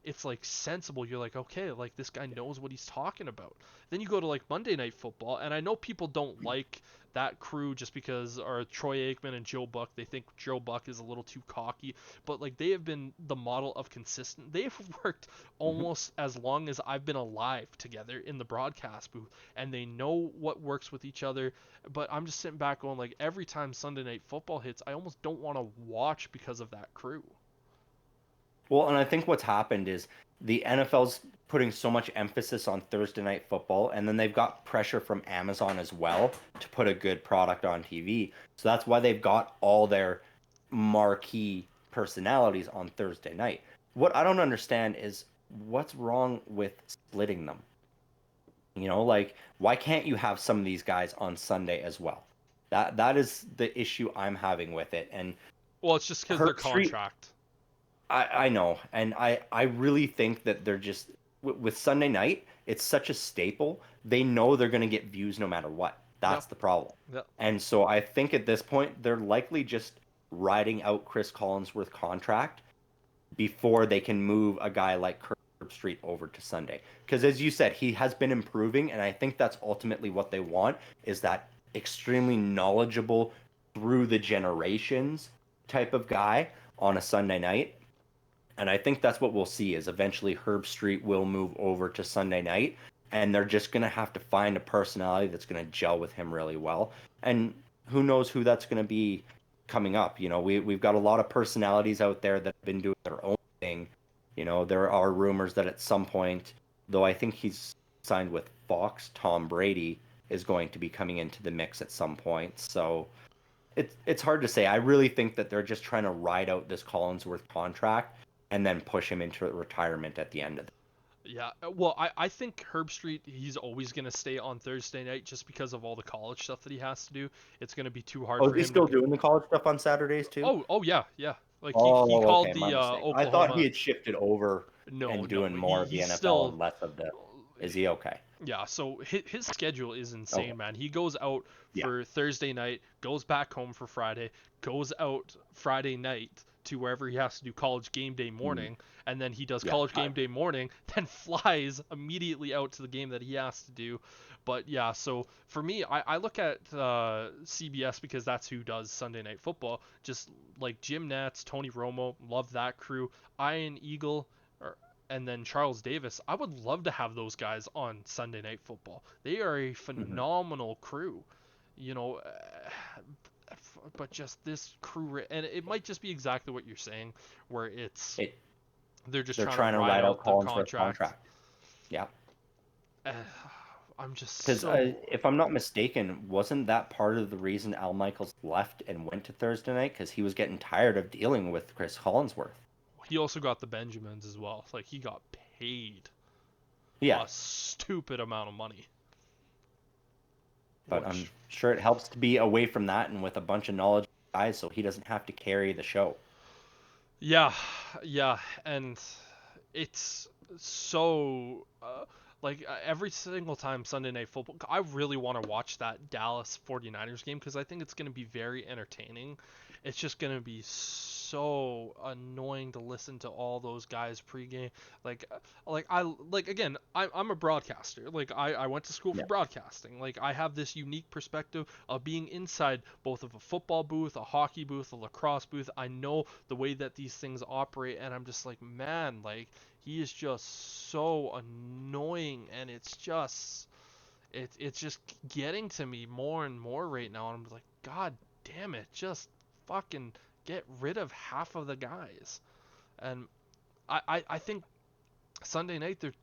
it's like sensible. You're like, okay, like this guy knows what he's talking about. Then you go to like Monday Night Football, and I know people don't like that crew just because are Troy Aikman and Joe Buck. They think Joe Buck is a little too cocky, but like they have been the model of consistent. They've worked almost as long as I've been alive together in the broadcast booth, and they know what works with each other. But I'm just sitting back going like, every time Sunday Night Football hits, I almost don't want to watch because of that crew. Well, and I think what's happened is the NFL's putting so much emphasis on Thursday night football, and then they've got pressure from Amazon as well to put a good product on TV. So that's why they've got all their marquee personalities on Thursday night. What I don't understand is what's wrong with splitting them? Like why can't you have some of these guys on Sunday as well? That is the issue I'm having with it. And well, it's just because their contract. I know, and I really think that they're just with Sunday night. It's such a staple. They know they're going to get views no matter what. That's the problem. Yep. And so I think at this point they're likely just riding out Chris Collinsworth contract before they can move a guy like Kirk Herbstreit over to Sunday. Because as you said, he has been improving, and I think that's ultimately what they want, is that extremely knowledgeable through the generations type of guy on a Sunday night. And I think that's what we'll see is eventually Herbstreit will move over to Sunday night, and they're just going to have to find a personality that's going to gel with him really well. And who knows who that's going to be coming up. We've got a lot of personalities out there that have been doing their own thing. There are rumors that at some point, though I think he's signed with Fox, Tom Brady, is going to be coming into the mix at some point. So it's hard to say. I really think that they're just trying to ride out this Collinsworth contract and then push him into retirement at the end of it. Yeah, well, I think Herb Street, he's always going to stay on Thursday night just because of all the college stuff that he has to do. It's going to be too hard Oh, for is he him to. still doing the college stuff on Saturdays too? Oh yeah, yeah. Like he Oh, called okay, the my mistake. I thought he Oklahoma. had shifted over No, and no, doing more of the he's NFL still. and less of the. Is he okay? Yeah, so his schedule is Okay. insane, man. He goes out Yeah. for Thursday night, goes back home for Friday, goes out Friday night to wherever he has to do college game day morning, and then he does Yeah. college game day morning, then flies immediately out to the game that he has to do. But yeah, so for me, I look at CBS because that's who does Sunday Night Football. Just like Jim Nantz, Tony Romo, love that crew. Ian Eagle, and then Charles Davis. I would love to have those guys on Sunday Night Football. They are a phenomenal crew, you know. But just this crew, and it might just be exactly what you're saying, where they're just They're trying to trying to ride ride out out the Collinsworth contract. Yeah. Uh, I'm just Because so. if I'm not mistaken, wasn't that part of the reason Al Michaels left and went to Thursday night? Because he was getting tired of dealing with Chris Collinsworth. He also got the Benjamins as well. Like he got paid Yeah, a stupid amount of money. but I'm Which, sure it helps to be away from that and with a bunch of knowledge guys, so he doesn't have to carry the show. yeah, yeah, and it's so every single time Sunday Night Football, I really want to watch that Dallas 49ers game because I think it's going to be very entertaining. It's just going to be so annoying to listen to all those guys pregame. Like, again, I'm a broadcaster. Like, I went to school for Yeah. broadcasting. Like, I have this unique perspective of being inside both of a football booth, a hockey booth, a lacrosse booth. I know the way that these things operate, and I'm just like, man, like, he is just so annoying, and it's just getting to me more and more right now, and I'm like, god damn it, just fucking get rid of half of the guys. And I think Sunday night they're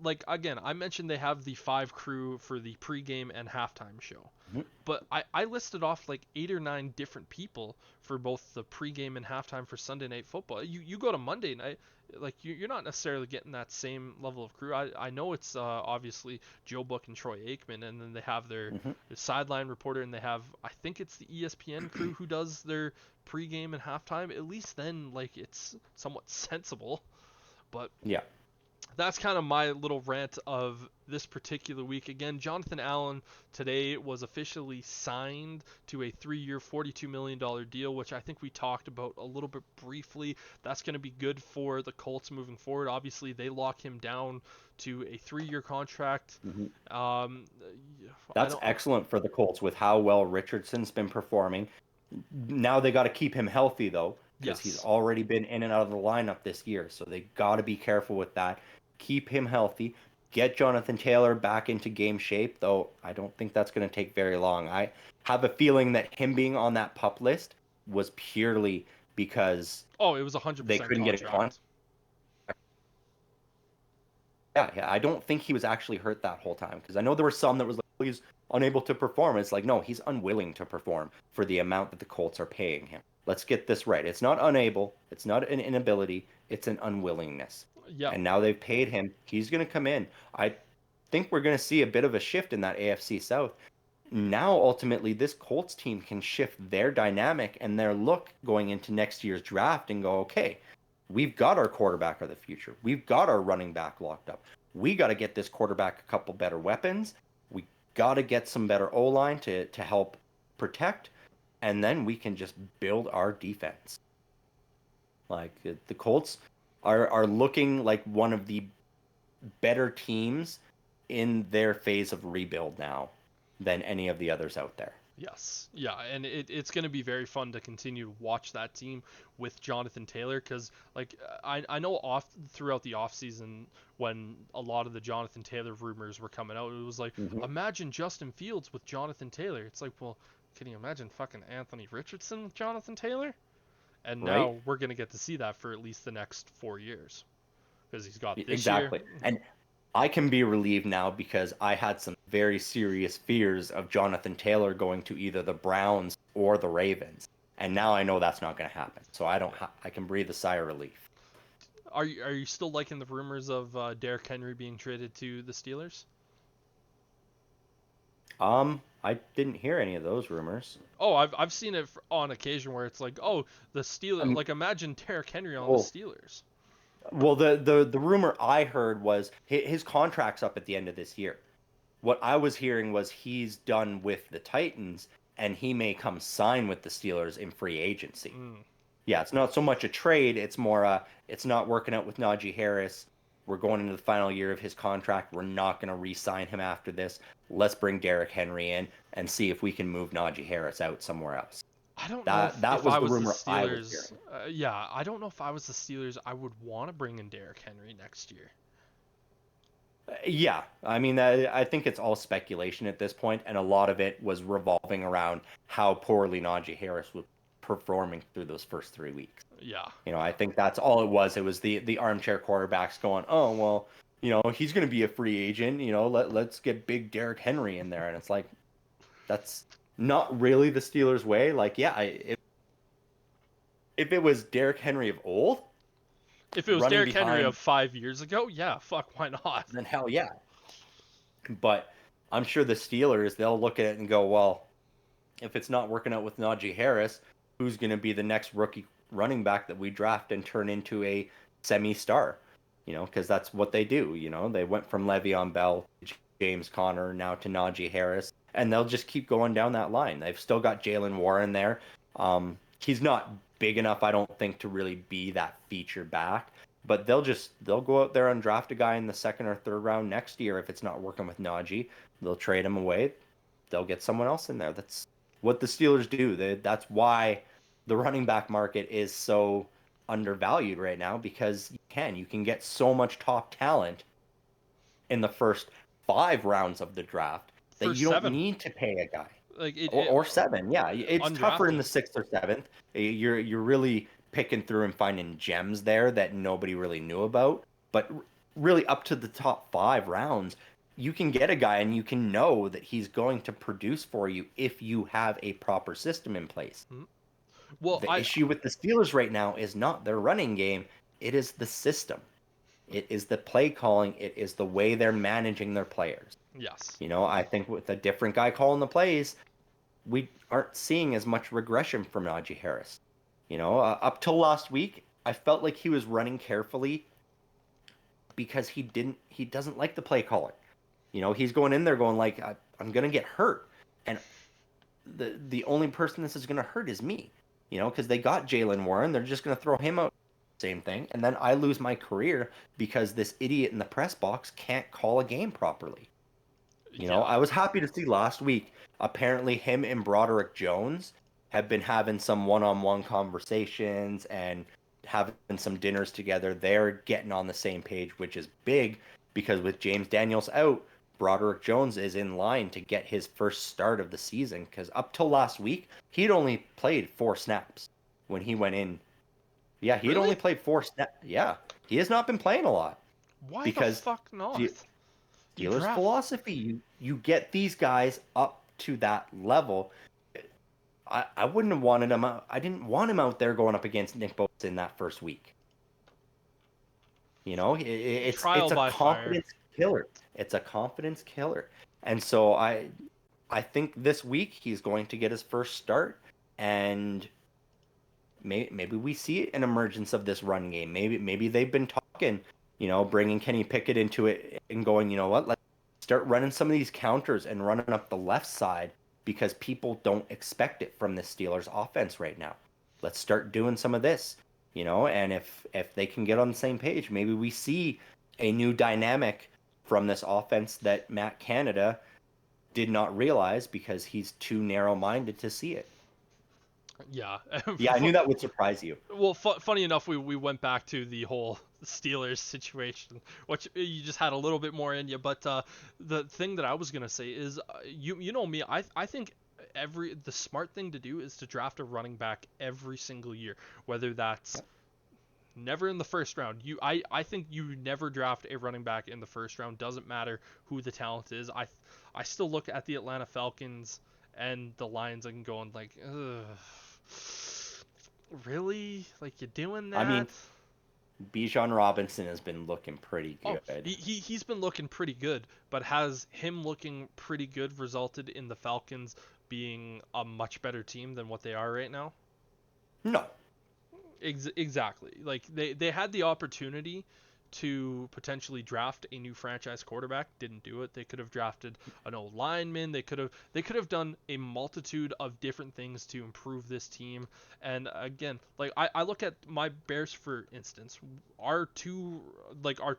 like, again, I mentioned they have the 5 crew for the pregame and halftime show. Mhm. But I listed off like 8 or 9 different people for both the pregame and halftime for Sunday Night Football. You go to Monday night, like you're not necessarily getting that same level of crew. I know it's obviously Joe Book and Troy Aikman, and then they have their sideline reporter, and they have, I think it's the ESPN crew who does their pregame and halftime. At least then, like, it's somewhat sensible. But Yeah. that's kind of my little rant of this particular week. Again, Jonathan Allen today was officially signed to a 3-year, $42 million deal, which I think we talked about a little bit briefly. That's going to be good for the Colts moving forward. Obviously, they lock him down to a 3-year contract. That's excellent for the Colts with how well Richardson's been performing. Now they got to keep him healthy, though, because he's Yes. already been in and out of the lineup this year. So they got to be careful with that. Keep him healthy. Get Jonathan Taylor back into game shape, though I don't think that's going to take very long. I have a feeling that him being on that pup list was purely because Oh, it was they 100% couldn't get a contract. Yeah, I don't think he was actually hurt that whole time because I know there were some that was like, "Oh, he's unable to perform." It's like, no, he's unwilling to perform for the amount that the Colts are paying him. Let's get this right. It's not unable, it's not an inability, it's an unwillingness. Yeah. And now they've paid him. He's going to come in. I think we're going to see a bit of a shift in that AFC South. Now, ultimately, this Colts team can shift their dynamic and their look going into next year's draft and go, okay, we've got our quarterback of the future. We've got our running back locked up. We got to get this quarterback a couple better weapons. We got to get some better O-line to help protect. And then we can just build our defense. Like, the Colts are looking like one of the better teams in their phase of rebuild now than any of the others out there. Yes, yeah, and it's going to be very fun to continue to watch that team with Jonathan Taylor because, like, I know throughout the offseason when a lot of the Jonathan Taylor rumors were coming out, it was like, imagine Justin Fields with Jonathan Taylor. It's like, well, can you imagine fucking Anthony Richardson with Jonathan Taylor? And Right? now we're going to get to see that for at least the next 4 years because he's got this year. Exactly. And I can be relieved now because I had some very serious fears of Jonathan Taylor going to either the Browns or the Ravens, and now I know that's not going to happen. So I can breathe a sigh of relief. Are you still liking the rumors of Derrick Henry being traded to the Steelers? I didn't hear any of those rumors. Oh, I've seen it on occasion where it's like, oh, the Steelers, Um, like imagine Derrick Henry on the well, Steelers. well, the rumor I heard was his contract's up at the end of this year. What I was hearing was he's done with the Titans and he may come sign with the Steelers in free agency. Mm. Yeah, it's not so much a trade, it's more it's not working out with Najee Harris. We're going into the final year of his contract. We're not going to re-sign him after this. Let's bring Derrick Henry in and see if we can move Najee Harris out somewhere else. I don't know That if was I the was the rumor I was Steelers. hearing. Yeah, I don't know if I was the Steelers, I would want to bring in Derrick Henry next year. Yeah, I mean, I think it's all speculation at this point, and a lot of it was revolving around how poorly Najee Harris was performing through those first 3 weeks. Yeah. I think that's all it was. It was the armchair quarterbacks going, oh well, he's going to be a free agent. Let's get big Derrick Henry in there, and it's like that's not really the Steelers' way. Like, yeah, if it was Derrick Henry of old, If it was running Derrick Henry behind, of 5 years ago, yeah, fuck, why not? then hell yeah. But I'm sure the Steelers, they'll look at it and go, well, if it's not working out with Najee Harris, who's going to be the next rookie running back that we draft and turn into a semi-star? Because that's what they do. They went from Le'Veon Bell to James Conner, now to Najee Harris, and they'll just keep going down that line. They've still got Jalen Warren there. He's not big enough, I don't think, to really be that feature back. But they'll go out there and draft a guy in the second or third round next year if it's not working with Najee. They'll trade him away. They'll get someone else in there. That's what the Steelers do. That's why the running back market is so undervalued right now, because you can get so much top talent in the first 5 rounds of the draft that First you don't seven. need to pay a guy. Like Or 7. Yeah, it's tougher in undrafted. the 6th or 7th. You're really picking through and finding gems there that nobody really knew about. But really, up to the top 5 rounds, you can get a guy and you can know that he's going to produce for you if you have a proper system in place. Well, The issue with the Steelers right now is not their running game, it is the system. It is the play calling, it is the way they're managing their players. yes. I think with a different guy calling the plays, we aren't seeing as much regression from Najee Harris. Up till last week, I felt like he was running carefully because he doesn't like the play calling. He's going in there going like, I'm gonna get hurt, and the only person this is gonna hurt is me. Because they got Jalen Warren, they're just gonna throw him out. Same thing, and then I lose my career because this idiot in the press box can't call a game properly. Yeah. I was happy to see last week, apparently him and Broderick Jones have been having some one-on-one conversations and having some dinners together. They're getting on the same page, which is big because with James Daniels out, Broderick Jones is in line to get his first start of the season, because up till last week, he'd only played 4 snaps when he went in. Yeah, he'd Really? only played 4 snaps. Yeah, he has not been playing a lot Why because the fuck not? You Steelers' draft. philosophy. You get these guys up to that level. I wouldn't have wanted him out. I didn't want him out there going up against Nick Bosa in that first week. It's Trial a by fire. confidence killer. It's a confidence killer. And so I think this week he's going to get his first start, and maybe we see an emergence of this run game. Maybe they've been talking, bringing Kenny Pickett into it and going, you know what, let's start running some of these counters and running up the left side because people don't expect it from the Steelers offense right now. Let's start doing some of this, and if they can get on the same page, maybe we see a new dynamic from this offense that Matt Canada did not realize because he's too narrow-minded to see it. Yeah. Yeah, I knew that would surprise you. Well, funny enough, we went back to the whole Steelers situation, which you just had a little bit more in you. But the thing that I was gonna say is, you know me, I think the smart thing to do is to draft a running back every single year, whether that's never in the first round. I think you never draft a running back in the first round. Doesn't matter who the talent is. I still look at the Atlanta Falcons and the Lions and going like, ugh, really? Like, you doing that? I mean, Bijan Robinson has been looking pretty Oh, good. he's been looking pretty good, but has him looking pretty good resulted in the Falcons being a much better team than what they are right now? No. Exactly. Like they had the opportunity to potentially draft a new franchise quarterback, didn't do it. They could have drafted an old lineman. They could have done a multitude of different things to improve this team. And again, like I look at my Bears for instance, our two like our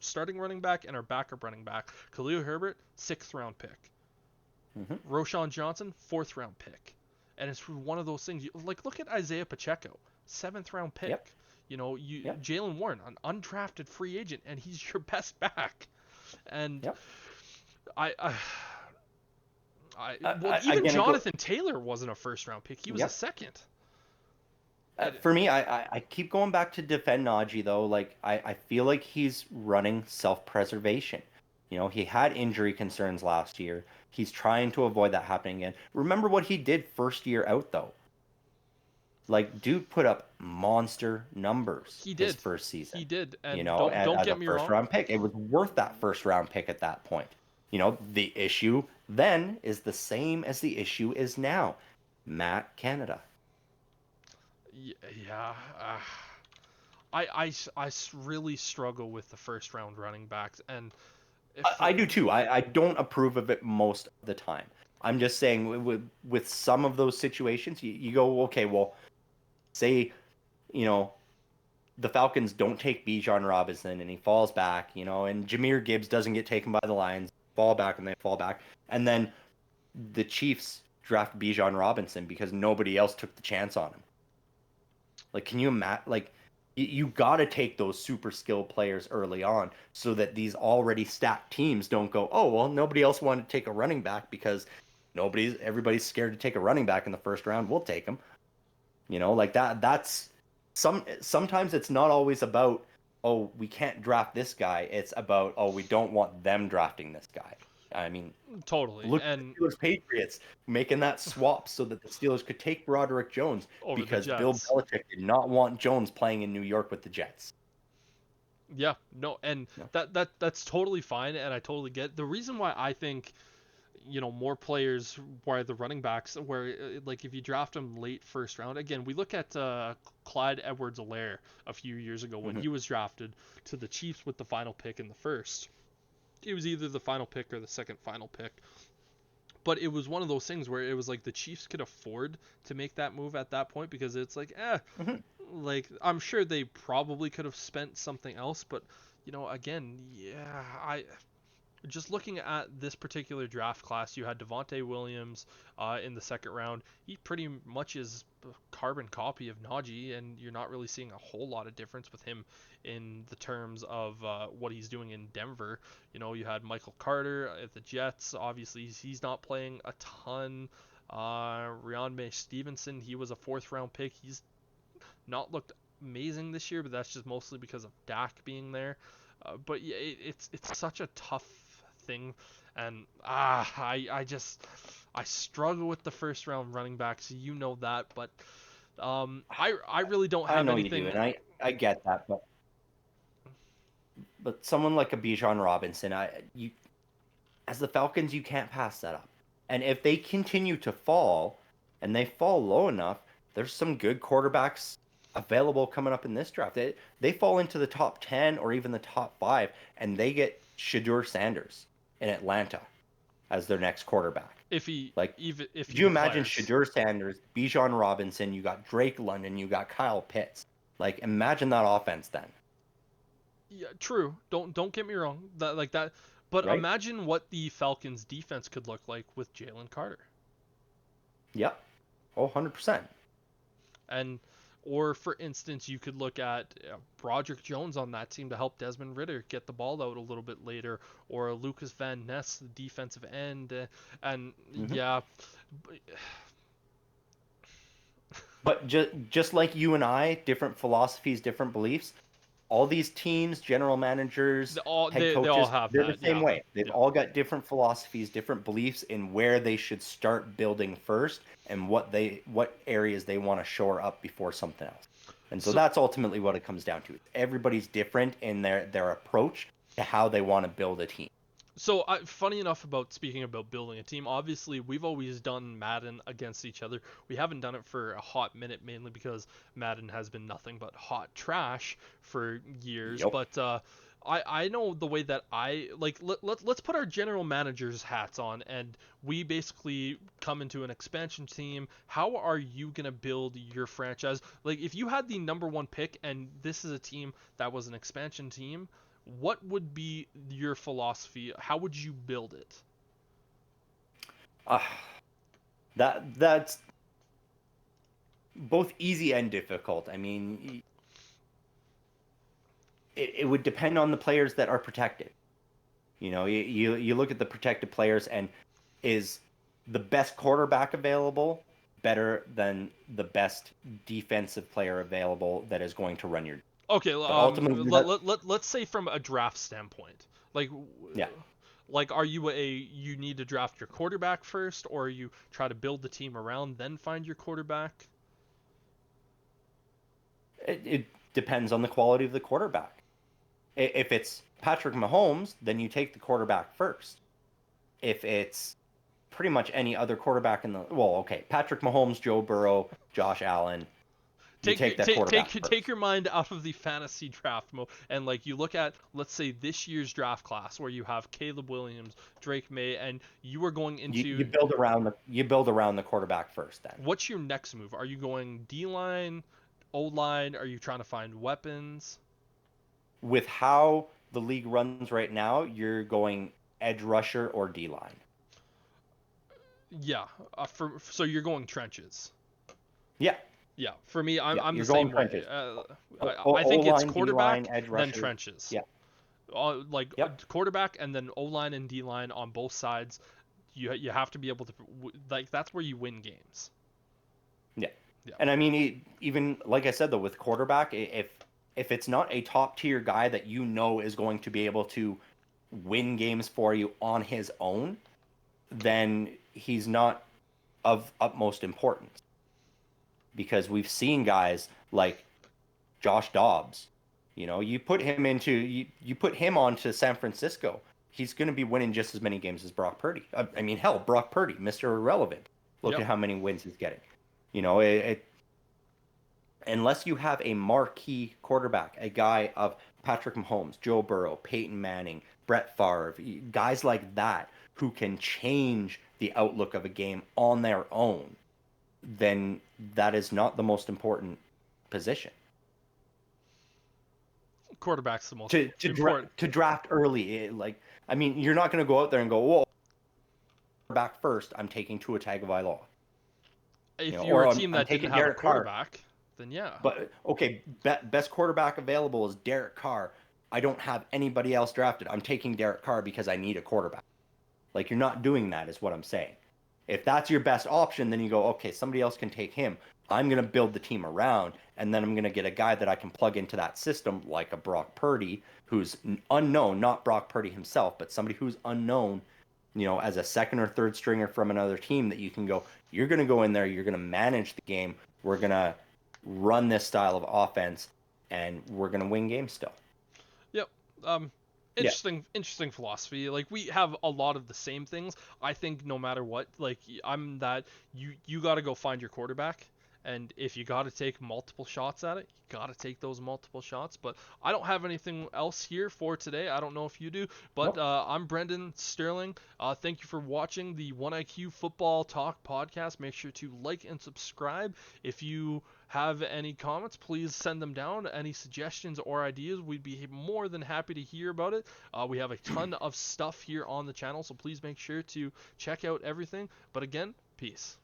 starting running back and our backup running back, Khalil Herbert, 6th round pick. Mm-hmm. Roshan Johnson, 4th round pick. And it's one of those things. Like, look at Isaiah Pacheco, 7th round pick. Yep. Yep. Jalen Warren, an undrafted free agent, and he's your best back. And Yep. I, I, well, even Again, Jonathan Taylor wasn't a 1st round pick. He was a yep. 2nd. For me, I keep going back to defend Najee though. Like I feel like he's running self-preservation. He had injury concerns last year. He's trying to avoid that happening again. Remember what he did first year out though. Like dude put up monster numbers his first season. He did. And As get a me first wrong. round pick, it was worth that first round pick at that point. The issue then is the same as the issue is now. Matt Canada. Yeah. I really struggle with the 1st round running backs, and I do too. I don't approve of it most of the time. I'm just saying with some of those situations, you go, okay, well, say, the Falcons don't take Bijan Robinson and he falls back, and Jahmyr Gibbs doesn't get taken by the Lions, fall back and they fall back. And then the Chiefs draft Bijan Robinson because nobody else took the chance on him. Like, can you imagine? Like, you got to take those super skilled players early on so that these already stacked teams don't go, oh, well, nobody else wanted to take a running back because everybody's scared to take a running back in the first round. We'll take him. Like that's sometimes it's not always about, oh, we can't draft this guy. It's about, oh, we don't want them drafting this guy. I mean, totally. look And at the Steelers Patriots making that swap so that the Steelers could take Broderick Jones over because the Bill Jets. Belichick did not want Jones playing in New York with the Jets. Yeah, no, and that's totally fine, and I totally get the reason why I think more players why the running backs where like if you draft them late 1st round. Again, we look at Clyde Edwards-Helaire a few years ago when he was drafted to the Chiefs with the final pick in the 1st. It was either the final pick or the 2nd final pick. But it was one of those things where it was like the Chiefs could afford to make that move at that point because it's like, like I'm sure they probably could have spent something else, but again, yeah, I just looking at this particular draft class, you had Devontae Williams in the 2nd round. He pretty much is a carbon copy of Najee, and you're not really seeing a whole lot of difference with him in the terms of what he's doing in Denver. You had Michael Carter at the Jets. Obviously, he's not playing a ton. Rionme Stevenson, he was a 4th round pick. He's not looked amazing this year, but that's just mostly because of Dak being there. But yeah, it's such a tough thing, and I struggle with the 1st round running backs. That, but I really don't have I know anything. you do, and I get that, but someone like a Bijan Robinson, as the Falcons, you can't pass that up. And if they continue to fall, and they fall low enough, there's some good quarterbacks available coming up in this draft. They fall into the top 10 or even the top 5, and they get Shedeur Sanders in Atlanta as their next quarterback. If you imagine Shedeur Sanders, Bijan Robinson, you got Drake London, you got Kyle Pitts. Like, imagine that offense then. Yeah, true. Don't get me wrong. That. But right? Imagine what the Falcons defense could look like with Jalen Carter. Yep. 100%. Or for instance, you could look at Broderick Jones on that team to help Desmond Ridder get the ball out a little bit later, or Lucas Van Ness, the defensive end, and yeah. But just like you and I, different philosophies, different beliefs. All these teams, general managers, head They all coaches, have they're the that. same Yeah. way. They've Yeah. all got different philosophies, different beliefs in where they should start building first and what areas they want to shore up before something else. And so So that's ultimately what it comes down to. Everybody's different in their approach to how they want to build a team. So, funny enough about speaking about building a team, obviously we've always done Madden against each other. We haven't done it for a hot minute, mainly because Madden has been nothing but hot trash for years. Yep. But I know the way that I like. Let's put our general managers hats on, and we basically come into an expansion team. How are you gonna build your franchise? Like, if you had the number one pick, and this is a team that was an expansion team, what would be your philosophy? How would you build it? That's both easy and difficult. I mean, it would depend on the players that are protected. You look at the protected players, and is the best quarterback available better than the best defensive player available that is going to run your. Okay, But ultimately, let's say from a draft standpoint, like, yeah, like, are you you need to draft your quarterback first, or you try to build the team around, then find your quarterback? it depends on the quality of the quarterback. If it's Patrick Mahomes, then you take the quarterback first. If it's pretty much any other quarterback okay, Patrick Mahomes, Joe Burrow, Josh Allen, you take that quarterback Take first. your mind out of the fantasy draft mode, and like, you look at, let's say, this year's draft class where you have Caleb Williams, Drake May, and you are going into You build around the quarterback first. Then what's your next move? Are you going D line, O line? Are you trying to find weapons? with how the league runs right now, you're going edge rusher or D line. Yeah, so you're going trenches. Yeah, Yeah, for me, yeah, I'm the you're same going way. trenches. I O think it's line, D line, quarterback, edge then rusher. trenches. Yeah, Like, yep, quarterback and then O line and D line on both sides. You have to be able to, like, that's where you win games. yeah. Yeah. And I mean, even like I said though, with quarterback, if it's not a top tier guy that you know is going to be able to win games for you on his own, then he's not of utmost importance. Because we've seen guys like Josh Dobbs. You put him you put him onto San Francisco, he's going to be winning just as many games as Brock Purdy. I mean, hell, Brock Purdy, Mr. Irrelevant. Look Yep. at how many wins he's getting. Unless you have a marquee quarterback, a guy of Patrick Mahomes, Joe Burrow, Peyton Manning, Brett Favre, guys like that who can change the outlook of a game on their own, then that is not the most important position. Quarterback's the most To important. draft early, I mean, you're not going to go out there and go, "Whoa, back first, I'm taking Tua Tagovailoa." If you're Or a I'm, team I'm that didn't taking have a Derek Carr. quarterback, then yeah. But okay, best quarterback available is Derek Carr. I don't have anybody else drafted. I'm taking Derek Carr because I need a quarterback. Like, you're not doing that, is what I'm saying. If that's your best option, then you go, okay, somebody else can take him. I'm going to build the team around, and then I'm going to get a guy that I can plug into that system, like a Brock Purdy, who's unknown, not Brock Purdy himself, but somebody who's unknown, as a second or third stringer from another team that you can go, you're going to go in there, you're going to manage the game. We're going to run this style of offense, and we're going to win games still. Yep. Yeah. Interesting philosophy. Like, we have a lot of the same things. I think no matter what, like, I'm that you got to go find your quarterback, and if you got to take multiple shots at it, you got to take those multiple shots. But I don't have anything else here for today. I don't know if you do, but Nope. I'm Brendon Sterling. Thank you for watching the 1IQ Football Talk podcast. Make sure to like and subscribe. If you have any comments, please send them down. Any suggestions or ideas, we'd be more than happy to hear about it. We have a ton of stuff here on the channel, so please make sure to check out everything. But again, peace.